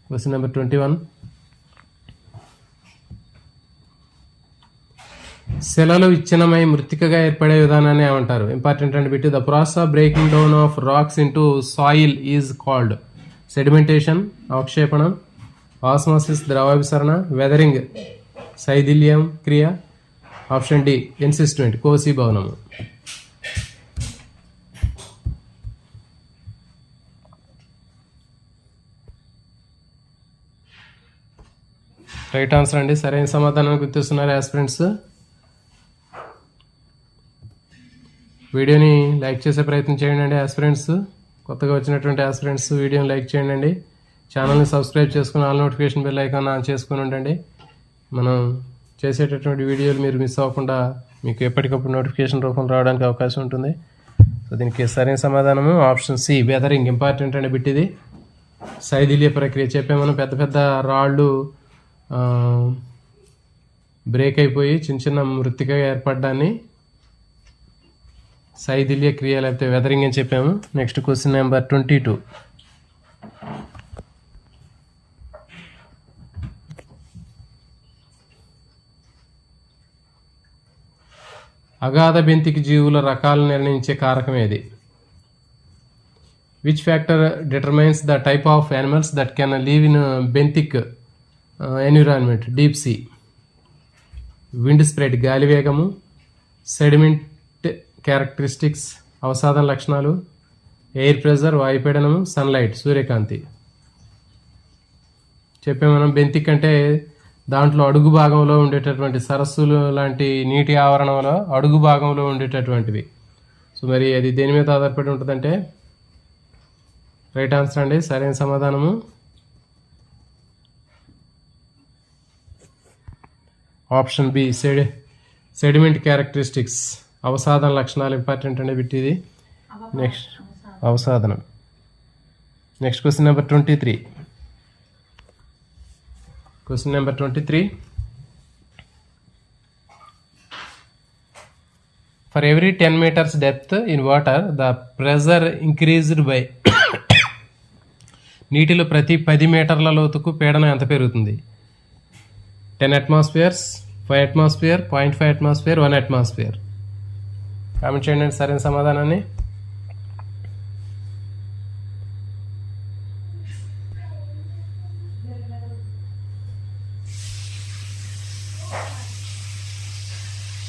S1: Question number 21. శిలలు విచ్ఛిన్నమై మృత్తికగా ఏర్పడే విధానాన్ని ఏమంటారు? ఇంపార్టెంట్ అండి bit. The process of breaking down of rocks into soil is called sedimentation, అవక్షేపణం. ఆస్మాసిస్, ద్రవాభిసరణ. వెదరింగ్, శైథిల్యం క్రియ. ఆప్షన్ డి, ఎన్సిస్ట్మెంట్, కోశీభవనము. రైట్ ఆన్సర్ అండి సరైన సమాధానాన్ని గుర్తిస్తున్నారు యాస్పిరెంట్స్. వీడియోని లైక్ చేసే ప్రయత్నం చేయండి యాస్పిరెంట్స్. కొత్తగా వచ్చినటువంటి యాస్పిరెంట్స్ వీడియోని లైక్ చేయండి. ఛానల్ని సబ్స్క్రైబ్ చేసుకుని all notification bell icon on చేసుకుని ఉండండి. మనం చేసేటటువంటి వీడియోలు మీరు మిస్ అవ్వకుండా మీకు ఎప్పటికప్పుడు నోటిఫికేషన్ రూపంలో రావడానికి అవకాశం ఉంటుంది. సో దీనికి సరైన సమాధానము ఆప్షన్ సి, వెదరింగ్. ఇంపార్టెంట్ అండి బిట్ ఇది. శైథిల్య ప్రక్రియ చెప్పే మనం పెద్ద పెద్ద రాళ్ళు బ్రేక్ అయిపోయి చిన్న చిన్న మృత్తికగా ఏర్పడ్డాన్ని శైథిల్య క్రియ లేకపోతే వెదరింగ్ అని చెప్పాము. Next question number 22. అగాధ బెంతికి జీవుల రకాలను నిర్ణయించే కారకం ఏది? Which factor determines the type of animals that can live in benthic environment? Deep sea. Wind spread, గాలి వేగము. సెడిమెంట్ క్యారెక్టరిస్టిక్స్, అవసాదన లక్షణాలు. Air pressure, వాయుపీడనము. సన్లైట్, సూర్యకాంతి. చెప్పే మనం బెంతిక్ అంటే దాంట్లో అడుగు భాగంలో ఉండేటటువంటి సరస్సులు లాంటి నీటి ఆవరణంలో అడుగు భాగంలో ఉండేటటువంటివి. సో మరి అది దేని మీద ఆధారపడి ఉంటుందంటే రైట్ ఆన్సర్ అండి సరైన సమాధానము ఆప్షన్ బి, సెడిమెంట్ క్యారెక్టరిస్టిక్స్, అవసాదన లక్షణాలు. ఇంపార్టెంట్ అండి బిట్ ఇది. నెక్స్ట్ అవసాదనం. Next question number 23. Question number 23. For every 10 meters depth in water the pressure increased by. నీటిలో ప్రతి 10 మీటర్ల లోతుకు పీడనం ఎంత పెరుగుతుంది? 10 atmospheres, 5 atmosphere, 0.5 atmosphere, 1 atmosphere. Comment చేయండి సరైన సమాధానాన్ని.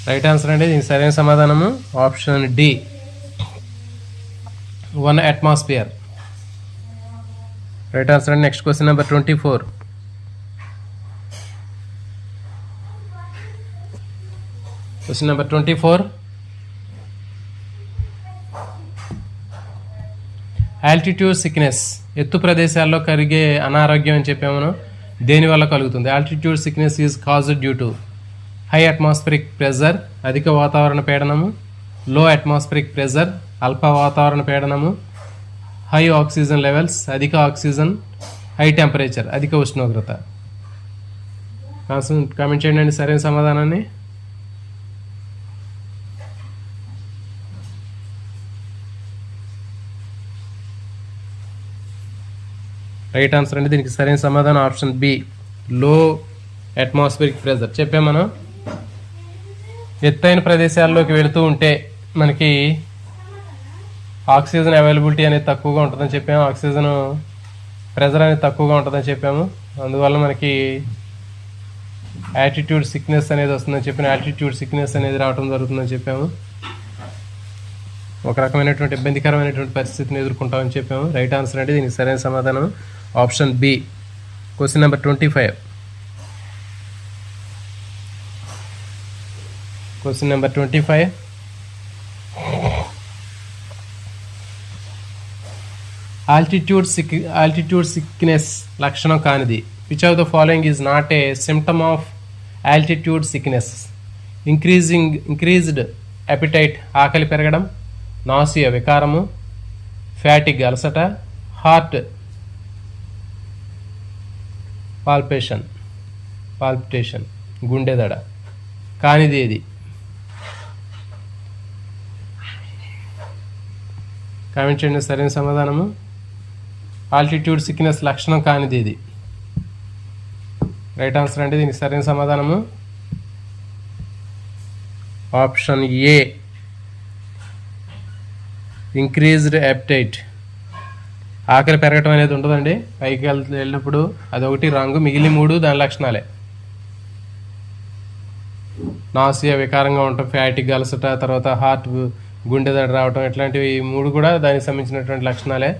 S1: రైట్ ఆన్సర్ అండి దీనికి సరైన సమాధానము option D, 1 atmosphere. Right answer అండి. Next question number 24. Question number 24. Altitude sickness, ఎత్తు ప్రదేశాల్లో కలిగే అనారోగ్యం అని చెప్పాము. దేనివల్ల కలుగుతుంది? Altitude sickness is caused due to high atmospheric pressure, అధిక వాతావరణ పీడనము, లో అట్మాస్ఫిరిక్ ప్రెజర్, అల్ప వాతావరణ పీడనము, హై ఆక్సిజన్ లెవెల్స్, అధిక ఆక్సిజన్, హై టెంపరేచర్, అధిక ఉష్ణోగ్రత. కామెంట్ చేయండి సరైన సమాధానాన్ని. రైట్ ఆన్సర్ అండి దీనికి సరైన సమాధానం ఆప్షన్ బి, లో అట్మాస్ఫిరిక్ ప్రెజర్. చెప్పాం మనం, ఎత్తైన ప్రదేశాల్లోకి వెళుతూ ఉంటే మనకి ఆక్సిజన్ అవైలబిలిటీ అనేది తక్కువగా ఉంటుందని చెప్పాము, ఆక్సిజన్ ప్రెజర్ అనేది తక్కువగా ఉంటుందని చెప్పాము. అందువల్ల మనకి యాటిట్యూడ్ సిక్నెస్ అనేది వస్తుందని చెప్పిన యాటిట్యూడ్ సిక్నెస్ అనేది రావడం జరుగుతుందని చెప్పాము. ఒక రకమైనటువంటి ఇబ్బందికరమైనటువంటి పరిస్థితిని ఎదుర్కొంటామని చెప్పాము. రైట్ ఆన్సర్ అంటే దీనికి సరైన సమాధానం option B. Question number 25. Question number 25. Altitude sickness లక్షణం కానిది. Which of the following is not a symptom of altitude sickness? Increased appetite, ఆకలి పెరగడం, నాసియా వికారము, ఫ్యాటిగ్ అలసట, హార్ట్ పాల్పిటేషన్ గుండె దడ. కానిది ఏది? కామెంట్ చేయండి సరైన సమాధానము. ఆల్టిట్యూడ్ సిక్నెస్ లక్షణం కానిది ఇది. రైట్ ఆన్సర్ అంటే దీనికి సరైన సమాధానము ఆప్షన్ ఏ, ఇంక్రీజ్డ్ అపిటైట్. ఆకలి పెరగటం అనేది ఉంటుందండి పైకి వెళ్ళినప్పుడు, అదొకటి రాంగ్. మిగిలిన 3 దాని లక్షణాలే. నాసియా వికారంగా ఉండటం, ఫ్యాటిక్ అలసట, తర్వాత హార్ట్ గుండె దడ రావటం, ఇట్లాంటివి 3 కూడా దానికి సంబంధించినటువంటి లక్షణాలే.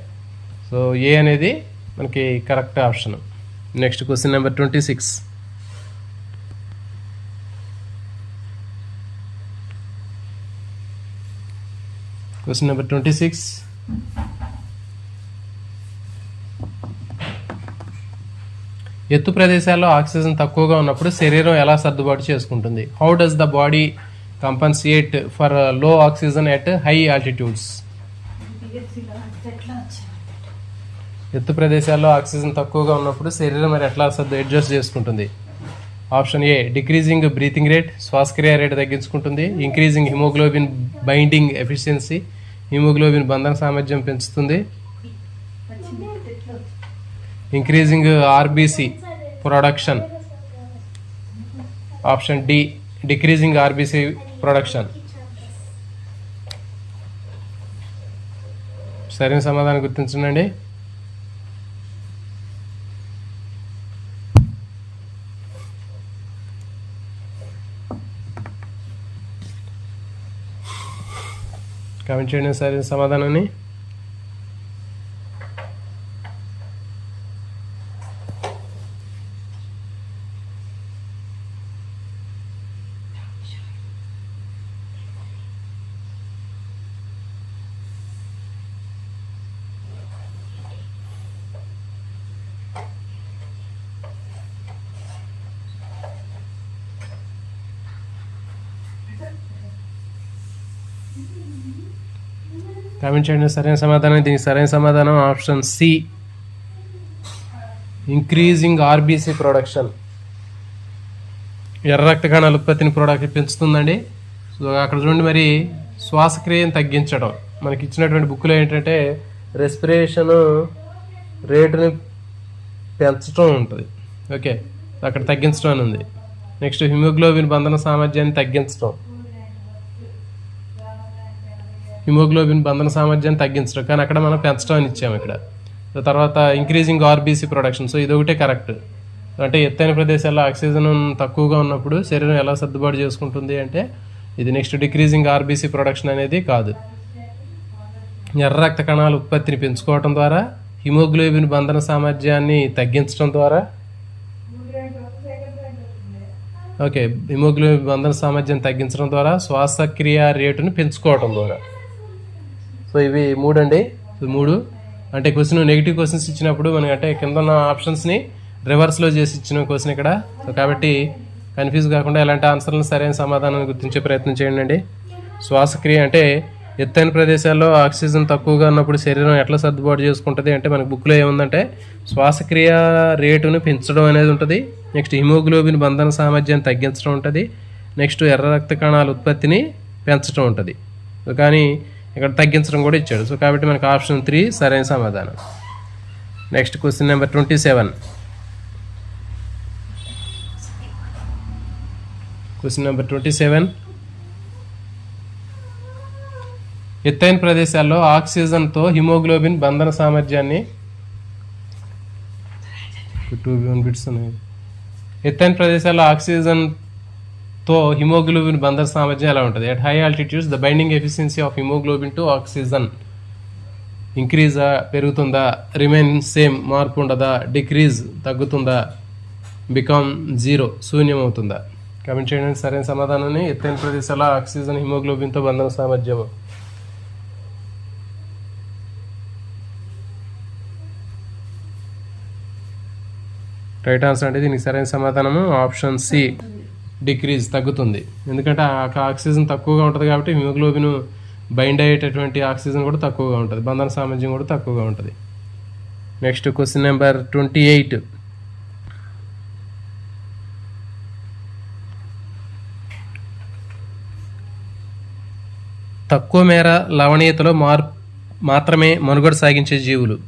S1: సో ఏ అనేది మనకి correct option. Next question number 26. Question number 26. ఎత్తు ప్రదేశాల్లో ఆక్సిజన్ తక్కువగా ఉన్నప్పుడు శరీరం ఎలా సర్దుబాటు చేసుకుంటుంది? How does the body compensate for లో ఆక్సిజన్ ఎట్ హై ఆల్టిట్యూడ్స్? ఎత్తు ప్రదేశాల్లో ఆక్సిజన్ తక్కువగా ఉన్నప్పుడు శరీరం మరి ఎట్లా అడ్జస్ట్ చేసుకుంటుంది? Option A, decreasing breathing rate, శ్వాసక్రియ రేటు తగ్గించుకుంటుంది. Increasing haemoglobin binding efficiency, haemoglobin బంధన సామర్థ్యం పెంచుతుంది. Increasing RBC production. Option D, decreasing RBC production. సరైన సమాధానం గుర్తించండి. కామెంట్ చేయండి సరైన సమాధానాన్ని. కామెంట్ చేయండి సరైన సమాధానం. దీనికి సరైన సమాధానం option C, increasing RBC production. ఎర్ర రక్త కణాల ఉత్పత్తిని పెంచుతుందండి. సో అక్కడ చూడండి, మరి శ్వాసక్రియను తగ్గించడం. మనకి ఇచ్చినటువంటి బుక్లో ఏంటంటే రెస్పిరేషన్ రేటుని పెంచడం ఉంటుంది. ఓకే, అక్కడ తగ్గించడం అని ఉంది. నెక్స్ట్ హిమోగ్లోబిన్ బంధన సామర్థ్యాన్ని తగ్గించడం, హిమోగ్లోబిన్ బంధన సామర్థ్యాన్ని తగ్గించడం, కానీ అక్కడ మనం పెంచడం అని ఇచ్చాము ఇక్కడ. తర్వాత ఇంక్రీజింగ్ ఆర్బీసీ ప్రొడక్షన్. సో ఇది ఒకటే కరెక్ట్. అంటే ఎత్తైన ప్రదేశాల్లో ఆక్సిజన్ తక్కువగా ఉన్నప్పుడు శరీరం ఎలా సర్దుబాటు చేసుకుంటుంది అంటే ఇది. నెక్స్ట్ డిక్రీజింగ్ ఆర్బీసీ ప్రొడక్షన్ అనేది కాదు. ఎర్ర రక్త కణాల ఉత్పత్తిని పెంచుకోవడం ద్వారా, హిమోగ్లోబిన్ బంధన సామర్థ్యాన్ని తగ్గించడం ద్వారా, ఓకే, హిమోగ్లోబిన్ బంధన సామర్థ్యం తగ్గించడం ద్వారా శ్వాసక్రియ రేటును పెంచుకోవడం ద్వారా. సో ఇవి 3 అండి. 3 అంటే క్వశ్చన్ నెగిటివ్ క్వశ్చన్స్ ఇచ్చినప్పుడు మనకి అంటే కింద ఉన్న ఆప్షన్స్ని రివర్స్లో చేసి ఇచ్చిన క్వశ్చన్ ఇక్కడ. సో కాబట్టి కన్ఫ్యూజ్ కాకుండా ఎలాంటి ఆన్సర్లను సరైన సమాధానాన్ని గుర్తించే ప్రయత్నం చేయండి. శ్వాసక్రియ అంటే ఎత్తైన ప్రదేశాల్లో ఆక్సిజన్ తక్కువగా ఉన్నప్పుడు శరీరం ఎట్లా సర్దుబాటు చేసుకుంటుంది అంటే మనకు బుక్లో ఏముందంటే శ్వాసక్రియ రేటును పెంచడం అనేది ఉంటుంది. నెక్స్ట్ హిమోగ్లోబిన్ బంధన సామర్థ్యాన్ని తగ్గించడం ఉంటుంది. నెక్స్ట్ ఎర్ర రక్త కణాల ఉత్పత్తిని పెంచడం ఉంటుంది. కానీ ఇక్కడ తగ్గించడం కూడా ఇచ్చాడు. సో కాబట్టి మనకు ఆప్షన్ 3 సరైన సమాధానం. Next question number 27. Question number 27. ఎత్తైన ప్రదేశాల్లో ఆక్సిజన్తో హిమోగ్లోబిన్ బంధన సామర్థ్యాన్ని ఎత్తైన ప్రదేశాల్లో ఆక్సిజన్తో హిమోగ్లోబిన్ బంధన సామర్థ్యం ఎలా ఉంటుంది? At high altitudes the binding efficiency of haemoglobin to oxygen ఇంక్రీజా, పెరుగుతుందా, రిమైన్ సేమ్ మార్పు ఉండదా, డిక్రీజ్ తగ్గుతుందా, బికమ్ 0 శూన్యం అవుతుందా? కామెంట్ చేయండి సరైన సమాధానాన్ని. ఎత్తైన ప్రదేశాల్లో ఆక్సిజన్ హిమోగ్లోబిన్తో బంధన సామర్థ్యం. రైట్ ఆన్సర్ అంటే దీనికి సరైన సమాధానము ఆప్షన్ సి, డిక్రీజ్ తగ్గుతుంది. ఎందుకంటే ఆక్సిజన్ తక్కువగా ఉంటుంది కాబట్టి హిమోగ్లోబిన్ బైండ్ అయ్యేటటువంటి ఆక్సిజన్ కూడా తక్కువగా ఉంటుంది, బంధన సామర్థ్యం కూడా తక్కువగా ఉంటుంది. Next question number 28. తక్కువ మేర లవణీయతలో మాత్రమే మనుగడ సాగించే జీవులు.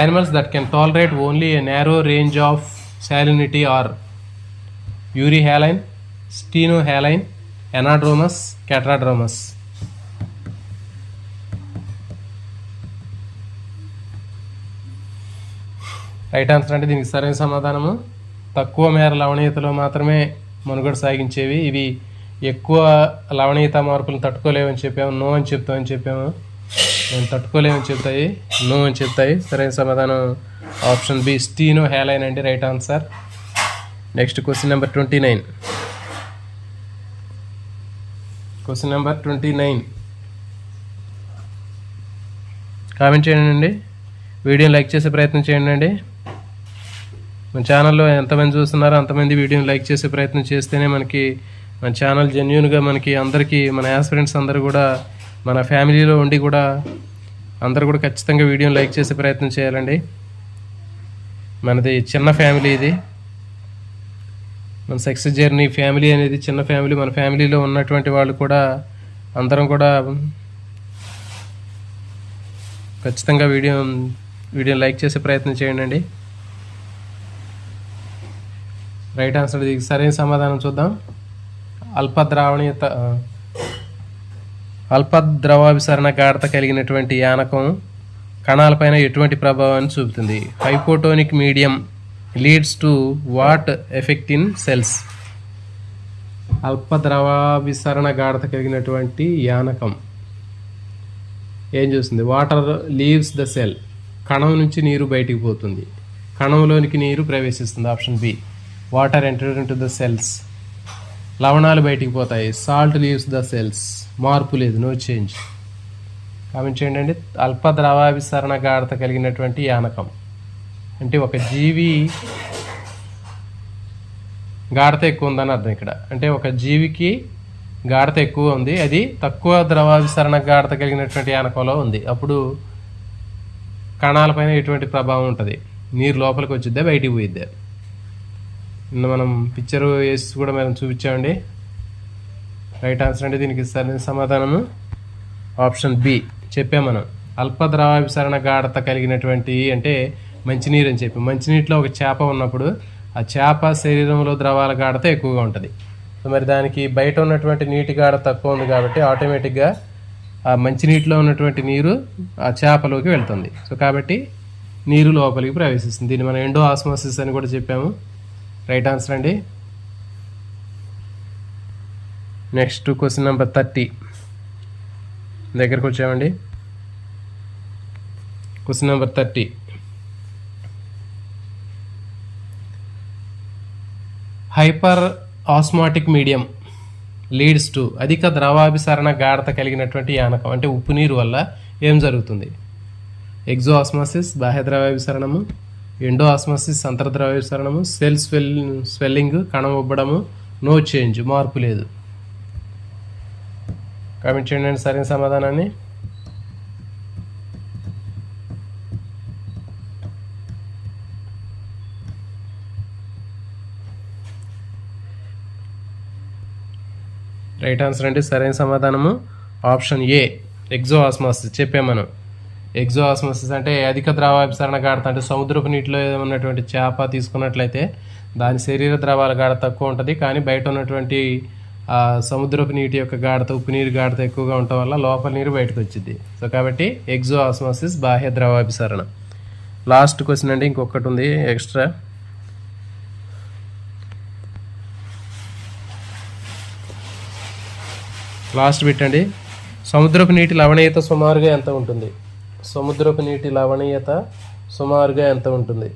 S1: Animals that can tolerate only a narrow range of salinity are euryhaline, stenohaline, anadromous, catadromous. Right answer అంటే దీనికి సరైన సమాధానము తక్కువ మేర లవణీయతలో మాత్రమే మనుగడ సాగించేవి. ఇవి ఎక్కువ లవణీయత మార్పులను తట్టుకోలేవని చెప్పాము, నో అని చెప్తామని చెప్పాము. నేను తట్టుకోలేమని చెప్తాయి, నో అని చెప్తాయి. సరైన సమాధానం ఆప్షన్ బి, స్టీనోహాలైన్ అండి right answer. Next question number 29. Question number 29. Comment చేయండి, వీడియోని లైక్ చేసే ప్రయత్నం చేయండి. మన ఛానల్లో ఎంతమంది చూస్తున్నారో అంతమంది వీడియోని లైక్ చేసే ప్రయత్నం చేస్తేనే మనకి మన ఛానల్ జెన్యూన్గా మనకి అందరికీ మన యాస్పిరెంట్స్ అందరూ కూడా మన ఫ్యామిలీలో ఉండి కూడా అందరూ కూడా ఖచ్చితంగా వీడియోని లైక్ చేసే ప్రయత్నం చేయాలండి. మనది చిన్న ఫ్యామిలీ, ఇది మన సక్సెస్ జర్నీ ఫ్యామిలీ అనేది చిన్న ఫ్యామిలీ. మన ఫ్యామిలీలో ఉన్నటువంటి వాళ్ళు కూడా అందరం కూడా ఖచ్చితంగా వీడియోని లైక్ చేసే ప్రయత్నం చేయండి. రైట్ ఆన్సర్ దీనికి సరైన సమాధానం చూద్దాం. అల్పద్రవాభిసరణ గాఢత కలిగినటువంటి యానకం కణాలపైన ఎటువంటి ప్రభావాన్ని చూపుతుంది? Hypotonic medium leads to what effect in cells? అల్పద్రవాభిసరణ గాఢత కలిగినటువంటి యానకం ఏం చేస్తుంది? వాటర్ లీవ్స్ ద సెల్, కణం నుంచి నీరు బయటికి పోతుంది, కణంలోనికి నీరు ప్రవేశిస్తుంది. Option B, water entered into the cells. లవణాలు బయటికి పోతాయి, సాల్ట్ లీవ్స్ ద సెల్స్, మార్పు లేదు, నో చేంజ్. కామెంట్ చేయండి. అల్ప ద్రవాభిసరణ గాఢత కలిగినటువంటి యానకం అంటే ఒక జీవి గాఢత ఎక్కువ ఉందని అర్థం ఇక్కడ. అంటే ఒక జీవికి గాఢత ఎక్కువ ఉంది, అది తక్కువ ద్రవాభిసరణ గాఢత కలిగినటువంటి యానకంలో ఉంది. అప్పుడు కణాలపైన ఎటువంటి ప్రభావం ఉంటుంది? నీరు లోపలికి వచ్చిద్దా, బయటికి పోయిద్దా? నిన్న మనం పిక్చర్ వేసి కూడా మనం చూపించామండి. రైట్ ఆన్సర్ అంటే దీనికి సరైన సమాధానము ఆప్షన్ బి చెప్పాం మనం. అల్ప ద్రవాభిసరణ గాఢత కలిగినటువంటి అంటే మంచినీరు అని చెప్పి, మంచినీటిలో ఒక చేప ఉన్నప్పుడు ఆ చేప శరీరంలో ద్రవాల గాఢత ఎక్కువగా ఉంటుంది. సో మరి దానికి బయట ఉన్నటువంటి నీటి గాఢత తక్కువ ఉంది కాబట్టి ఆటోమేటిక్గా ఆ మంచినీటిలో ఉన్నటువంటి నీరు ఆ చేపలోకి వెళ్తుంది. సో కాబట్టి నీరు లోపలికి ప్రవేశిస్తుంది. దీన్ని మనం ఎండో ఆస్మోసిస్ అని కూడా చెప్పాము. రైట్ ఆన్సర్ అండి. నెక్స్ట్ క్వశ్చన్ నెంబర్ 30 దగ్గరకు వచ్చామండి. Question number 30. Hyper osmotic medium leads to అధిక ద్రవాభిసరణ గాఢత కలిగినటువంటి యానకం అంటే ఉప్పు నీరు వల్ల ఏం జరుగుతుంది? ఎగ్జో ఆస్మాసిస్ బాహ్య ద్రవాభిసరణము, ఎండో ఆస్మాసిస్ అంతర్ద్రవాభిసరణము, సెల్ స్వెల్లింగ్ కణం ఉబ్బడము, నో చేంజ్ మార్పు లేదు. కామెంట్ చేయండి సరైన సమాధానాన్ని. రైట్ ఆన్సర్ అండి. సరైన సమాధానము ఆప్షన్ ఏ ఎగ్జో ఆస్మాసిస్. చెప్పాం మనం ఎగ్జో ఆస్మాసిస్ అంటే అధిక ద్రవాభిసరణ గాఢత అంటే సముద్రపు నీటిలో ఉన్నటువంటి చేప తీసుకున్నట్లయితే దాని శరీర ద్రవాల గాఢత తక్కువ ఉంటుంది, కానీ బయట ఉన్నటువంటి సముద్రపు నీటి యొక్క గాఢత ఉప్పు నీరు గాఢత ఎక్కువగా ఉండటం వల్ల లోపల నీరు బయటకు వచ్చింది. సో కాబట్టి ఎగ్జో ఆస్మాసిస్ బాహ్య ద్రవాభిసరణ. లాస్ట్ క్వశ్చన్ అండి, ఇంకొకటి ఉంది ఎక్స్ట్రా. లాస్ట్ బిట్ అండి. సముద్రపు నీటి లవణీయత సుమారుగా ఎంత ఉంటుంది? సముద్రపు నీటి లవణీయత సుమారుగా ఎంత ఉంటుంది?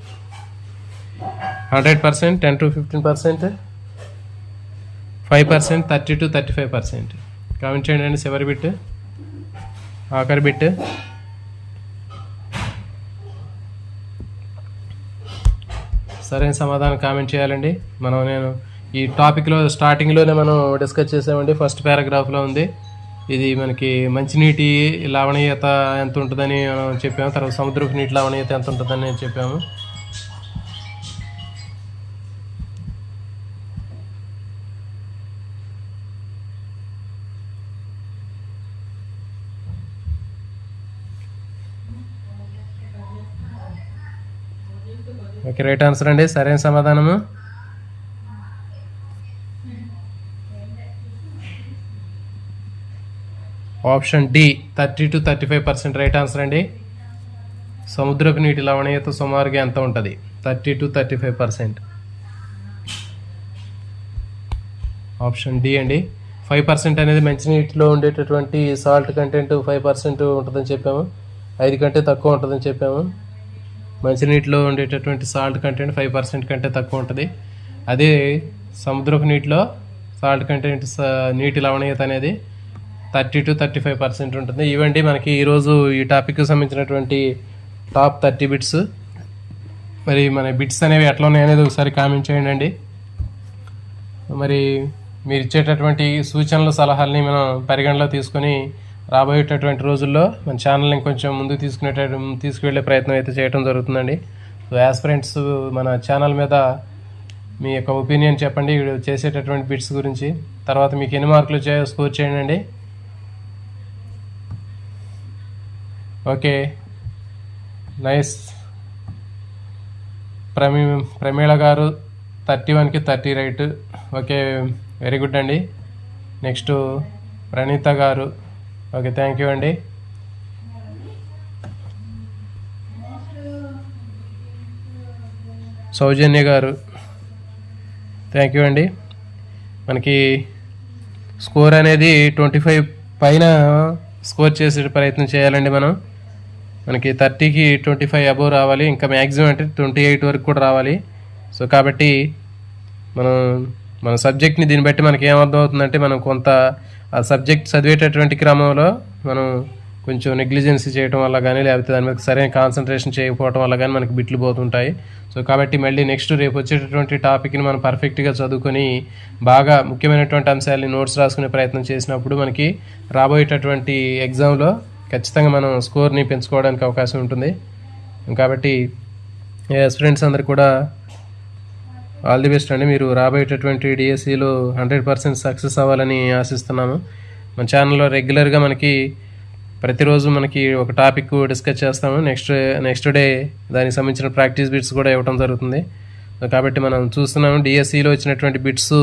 S1: 100%, 10 to 15%, 5%, 30 to 35%. కామెంట్ చేయండి అండి. చివరి బిట్, ఆఖరి బిట్. సరైన సమాధానం కామెంట్ చేయాలండి. నేను ఈ టాపిక్లో స్టార్టింగ్లోనే మనం డిస్కస్ చేసామండి. ఫస్ట్ పారాగ్రాఫ్లో ఉంది ఇది. మనకి మంచినీటి లవణీయత ఎంత ఉంటుందని మనం చెప్పాము, తర్వాత సముద్రపు నీటి లవణీయత ఎంత ఉంటుందని చెప్పాము. ఓకే, రైట్ ఆన్సర్ అండి. సరైన సమాధానము option D 30 to 35%. Right answer అండి. సముద్రపు నీటి లవణీయత సుమారుగా ఎంత ఉంటుంది? 30 to 35%. ఆప్షన్ డి అండి. 5% అనేది మంచినీటిలో ఉండేటటువంటి సాల్ట్ కంటెంట్ 5% ఉంటుందని చెప్పాము, 5 కంటే తక్కువ ఉంటుందని చెప్పాము. మంచినీటిలో ఉండేటటువంటి సాల్ట్ కంటెంట్ 5% కంటే తక్కువ ఉంటుంది. అదే సముద్రపు నీటిలో సాల్ట్ కంటెంట్ నీటి లవణీయత అనేది 30 to 35% ఉంటుంది. ఇవండి మనకి ఈరోజు ఈ టాపిక్కి సంబంధించినటువంటి టాప్ 30 బిట్స్. మరి మన బిట్స్ అనేవి ఎట్లా ఉన్నాయనేది ఒకసారి కామెంట్ చేయండి అండి. మరి మీరు ఇచ్చేటటువంటి సూచనలు సలహాలని మనం పరిగణలో తీసుకొని రాబోయేటటువంటి రోజుల్లో మన ఛానల్ని కొంచెం ముందుకు తీసుకువెళ్ళే ప్రయత్నం అయితే చేయడం జరుగుతుందండి. సో యాస్పిరెంట్స్ మన ఛానల్ మీద మీ యొక్క ఒపీనియన్ చెప్పండి చేసేటటువంటి బిట్స్ గురించి. తర్వాత మీకు ఎన్ని మార్కులు స్కోర్ చేయండి అండి. Okay, nice. ప్రమీళ గారు 31కి 30 రైట్. ఓకే, వెరీ గుడ్ అండి. నెక్స్ట్ ప్రణీత గారు. ఓకే, థ్యాంక్ యూ అండి. సౌజన్య గారు, థ్యాంక్ యూ అండి. మనకి స్కోర్ అనేది 25 పైన స్కోర్ చేసే ప్రయత్నం చేయాలండి. మనకి 30కి 25 అబోవ్ రావాలి, ఇంకా మ్యాక్సిమం అంటే 28 వరకు కూడా రావాలి. సో కాబట్టి మన సబ్జెక్ట్ని దీన్ని బట్టి మనకి ఏమర్థం అవుతుందంటే మనం కొంత ఆ సబ్జెక్ట్ చదివేటటువంటి క్రమంలో మనం కొంచెం నెగ్లిజెన్సీ చేయడం వల్ల కానీ, లేకపోతే దాని మీద సరైన కాన్సన్ట్రేషన్ చేయకపోవడం వల్ల కానీ మనకి బిట్లు పోతుంటాయి. సో కాబట్టి మళ్ళీ నెక్స్ట్ రేపు వచ్చేటటువంటి టాపిక్ని మనం పర్ఫెక్ట్గా చదువుకొని బాగా ముఖ్యమైనటువంటి అంశాలని నోట్స్ రాసుకునే ప్రయత్నం చేసినప్పుడు మనకి రాబోయేటటువంటి ఎగ్జామ్లో ఖచ్చితంగా మనం స్కోర్ని పెంచుకోవడానికి అవకాశం ఉంటుంది. కాబట్టి స్టూడెంట్స్ అందరు కూడా ఆల్ ది బెస్ట్ అండి. మీరు రాబోయేటటువంటి డిఎస్సిలో 100% సక్సెస్ అవ్వాలని ఆశిస్తున్నాము. మన ఛానల్లో రెగ్యులర్గా మనకి ప్రతిరోజు మనకి ఒక టాపిక్ డిస్కస్ చేస్తాము. నెక్స్ట్ డే దానికి సంబంధించిన ప్రాక్టీస్ బిట్స్ కూడా ఇవ్వడం జరుగుతుంది. కాబట్టి మనం చూస్తున్నాము డిఎస్సిలో వచ్చినటువంటి బిట్స్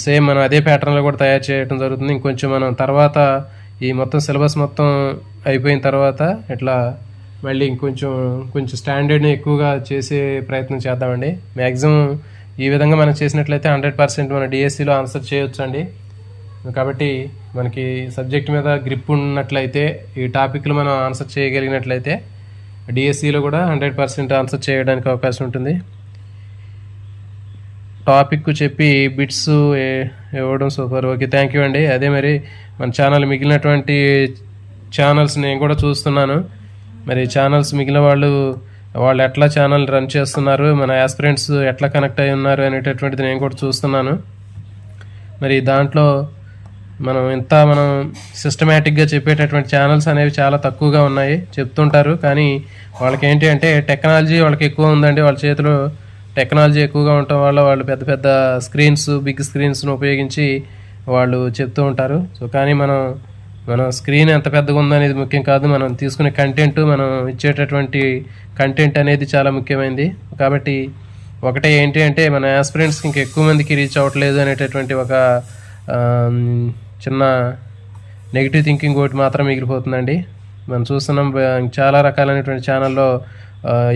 S1: సేమ్ మనం అదే ప్యాటర్న్లో కూడా తయారు చేయడం జరుగుతుంది. ఇంకొంచెం మనం తర్వాత ఈ మొత్తం సిలబస్ మొత్తం అయిపోయిన తర్వాత ఇట్లా మళ్ళీ కొంచెం స్టాండర్డ్ని ఎక్కువగా చేసే ప్రయత్నం చేద్దామండి. మ్యాక్సిమం ఈ విధంగా మనం చేసినట్లయితే 100% మన డిఎస్సిలో ఆన్సర్ చేయొచ్చు అండి. కాబట్టి మనకి సబ్జెక్ట్ మీద గ్రిప్ ఉన్నట్లయితే ఈ టాపిక్లు మనం ఆన్సర్ చేయగలిగినట్లయితే డిఎస్సిలో కూడా 100% ఆన్సర్ చేయడానికి అవకాశం ఉంటుంది. టాపిక్ చెప్పి బిట్స్ ఇవ్వడం సూపర్. ఓకే, థ్యాంక్ యూ అండి. అదే మరి మన ఛానల్ మిగిలినటువంటి ఛానల్స్ నేను కూడా చూస్తున్నాను. మరి ఛానల్స్ మిగిలిన వాళ్ళు ఎట్లా ఛానల్ రన్ చేస్తున్నారు, మన యాస్పిరెంట్స్ ఎట్లా కనెక్ట్ అయి ఉన్నారు అనేటటువంటిది నేను కూడా చూస్తున్నాను. మరి దాంట్లో మనం సిస్టమేటిక్గా చెప్పేటటువంటి ఛానల్స్ అనేవి చాలా తక్కువగా ఉన్నాయి, చెప్తుంటారు. కానీ వాళ్ళకి ఏంటి అంటే టెక్నాలజీ వాళ్ళకి ఎక్కువ ఉందండి. వాళ్ళ చేతిలో టెక్నాలజీ ఎక్కువగా ఉండటం వల్ల వాళ్ళు పెద్ద పెద్ద బిగ్ స్క్రీన్స్ను ఉపయోగించి వాళ్ళు చెప్తూ ఉంటారు. సో కానీ మనం స్క్రీన్ ఎంత పెద్దగా ఉందనేది ముఖ్యం కాదు, మనం తీసుకునే కంటెంట్, మనం ఇచ్చేటటువంటి కంటెంట్ అనేది చాలా ముఖ్యమైనది. కాబట్టి ఒకటే ఏంటి అంటే మన యాస్పిరెంట్స్కి ఇంకా ఎక్కువ మందికి రీచ్ అవ్వట్లేదు అనేటటువంటి ఒక చిన్న నెగిటివ్ థింకింగ్ ఒకటి మాత్రం మిగిలిపోతుందండి. మనం చూస్తున్నాం చాలా రకాలైనటువంటి ఛానల్లో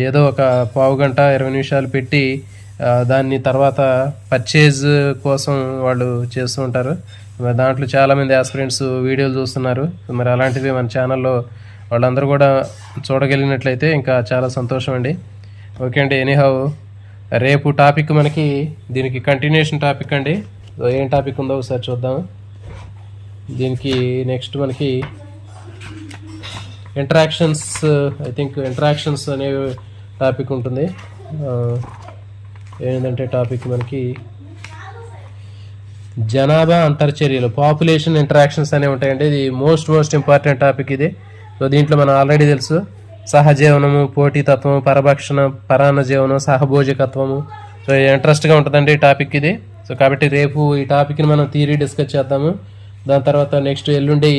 S1: ఏదో ఒక పావు గంట 20 నిమిషాలు పెట్టి దాన్ని తర్వాత పర్చేజ్ కోసం వాళ్ళు చేస్తూ ఉంటారు. మరి దాంట్లో చాలామంది యాస్పిరెంట్స్ వీడియోలు చూస్తున్నారు. మరి అలాంటివి మన ఛానల్లో వాళ్ళందరూ కూడా చూడగలిగినట్లయితే ఇంకా చాలా సంతోషం అండి. ఓకే అండి, ఎనీహౌ రేపు టాపిక్ మనకి దీనికి కంటిన్యూషన్ టాపిక్ అండి. ఏం టాపిక్ ఉందో ఒకసారి చూద్దాం. దీనికి నెక్స్ట్ మనకి ఇంటరాక్షన్స్, ఐ థింక్ ఇంటరాక్షన్స్ అనే టాపిక్ ఉంటుంది. ఏంటంటే టాపిక్ మనకి జనాభా అంతర్చర్యలు, పాపులేషన్ ఇంటరాక్షన్స్ అనేవి ఉంటాయండి. ఇది మోస్ట్ ఇంపార్టెంట్ టాపిక్ ఇది. సో దీంట్లో మనం ఆల్రెడీ తెలుసు సహజీవనము, పోటీతత్వం, పరభక్షణ, పరాన్న జీవనం, సహభోజకత్వము. సో ఇంట్రెస్ట్గా ఉంటుందండి ఈ టాపిక్ ఇది. సో కాబట్టి రేపు ఈ టాపిక్ని మనం థియరీ డిస్కస్ చేద్దాము. దాని తర్వాత నెక్స్ట్ ఎల్లుండి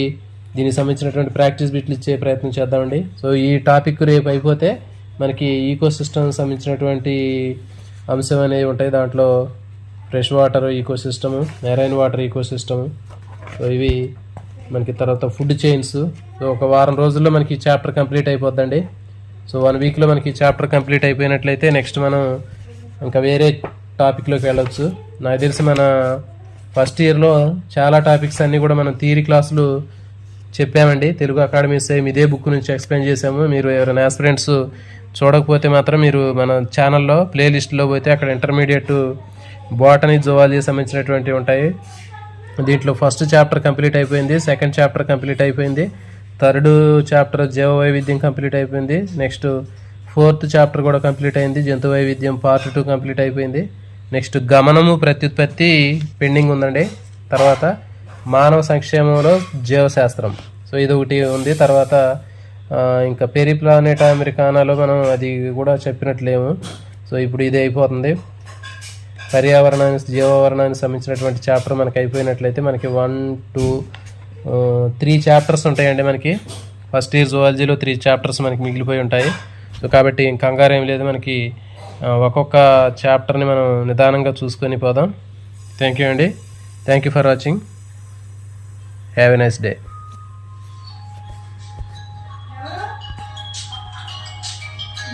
S1: దీనికి సంబంధించినటువంటి ప్రాక్టీస్ బిట్లు ఇచ్చే ప్రయత్నం చేద్దామండి. సో ఈ టాపిక్ రేపు అయిపోతే మనకి ఈకో సిస్టమ్ సంబంధించినటువంటి అంశం అనేవి ఉంటాయి. దాంట్లో fresh water ecosystem, marine water ecosystem. So ఇవి మనకి తర్వాత ఫుడ్ చైన్స్. సో ఒక వారం రోజుల్లో మనకి చాప్టర్ కంప్లీట్ అయిపోద్దండి. సో 1 వీక్లో మనకి చాప్టర్ కంప్లీట్ అయిపోయినట్లయితే నెక్స్ట్ మనం ఇంకా వేరే టాపిక్లోకి వెళ్ళవచ్చు. నాకు తెలిసి మన ఫస్ట్ ఇయర్లో చాలా టాపిక్స్ అన్నీ కూడా మనం థియరీ క్లాసులు చెప్పామండి. తెలుగు అకాడమీ సేమ్ ఇదే బుక్ నుంచి ఎక్స్ప్లెయిన్ చేసాము. మీరు ఎవరైనా యాస్పిరెంట్స్ చూడకపోతే మాత్రం మీరు మన ఛానల్లో ప్లేలిస్ట్లో పోతే అక్కడ ఇంటర్మీడియట్ బాటనీ, జువాలజీ సంబంధించినటువంటివి ఉంటాయి. దీంట్లో ఫస్ట్ చాప్టర్ కంప్లీట్ అయిపోయింది, సెకండ్ చాప్టర్ కంప్లీట్ అయిపోయింది, థర్డ్ చాప్టర్ జీవ వైవిధ్యం కంప్లీట్ అయిపోయింది, నెక్స్ట్ 4th చాప్టర్ కూడా కంప్లీట్ అయింది, జంతు వైవిధ్యం పార్ట్ 2 కంప్లీట్ అయిపోయింది. నెక్స్ట్ గమనము, ప్రత్యుత్పత్తి పెండింగ్ ఉందండి. తర్వాత మానవ సంక్షేమంలో జీవశాస్త్రం, సో ఇది ఒకటి ఉంది. తర్వాత ఇంకా పెరిప్లానెట్ అమెరికానాలో మనం అది కూడా చెప్పినట్లేము. సో ఇప్పుడు ఇది అయిపోతుంది. జీవావరణానికి సంబంధించినటువంటి చాప్టర్ మనకి అయిపోయినట్లయితే మనకి 1, 2, 3 చాప్టర్స్ ఉంటాయండి. మనకి ఫస్ట్ ఇయర్ జువాలజీలో 3 చాప్టర్స్ మనకి మిగిలిపోయి ఉంటాయి. సో కాబట్టి కంగారు ఏం లేదు, మనకి ఒక్కొక్క చాప్టర్ని మనం నిదానంగా చూసుకొని పోదాం. థ్యాంక్ యూ అండి. Thank you for watching. Have a nice day.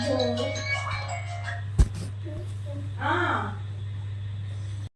S2: Oh.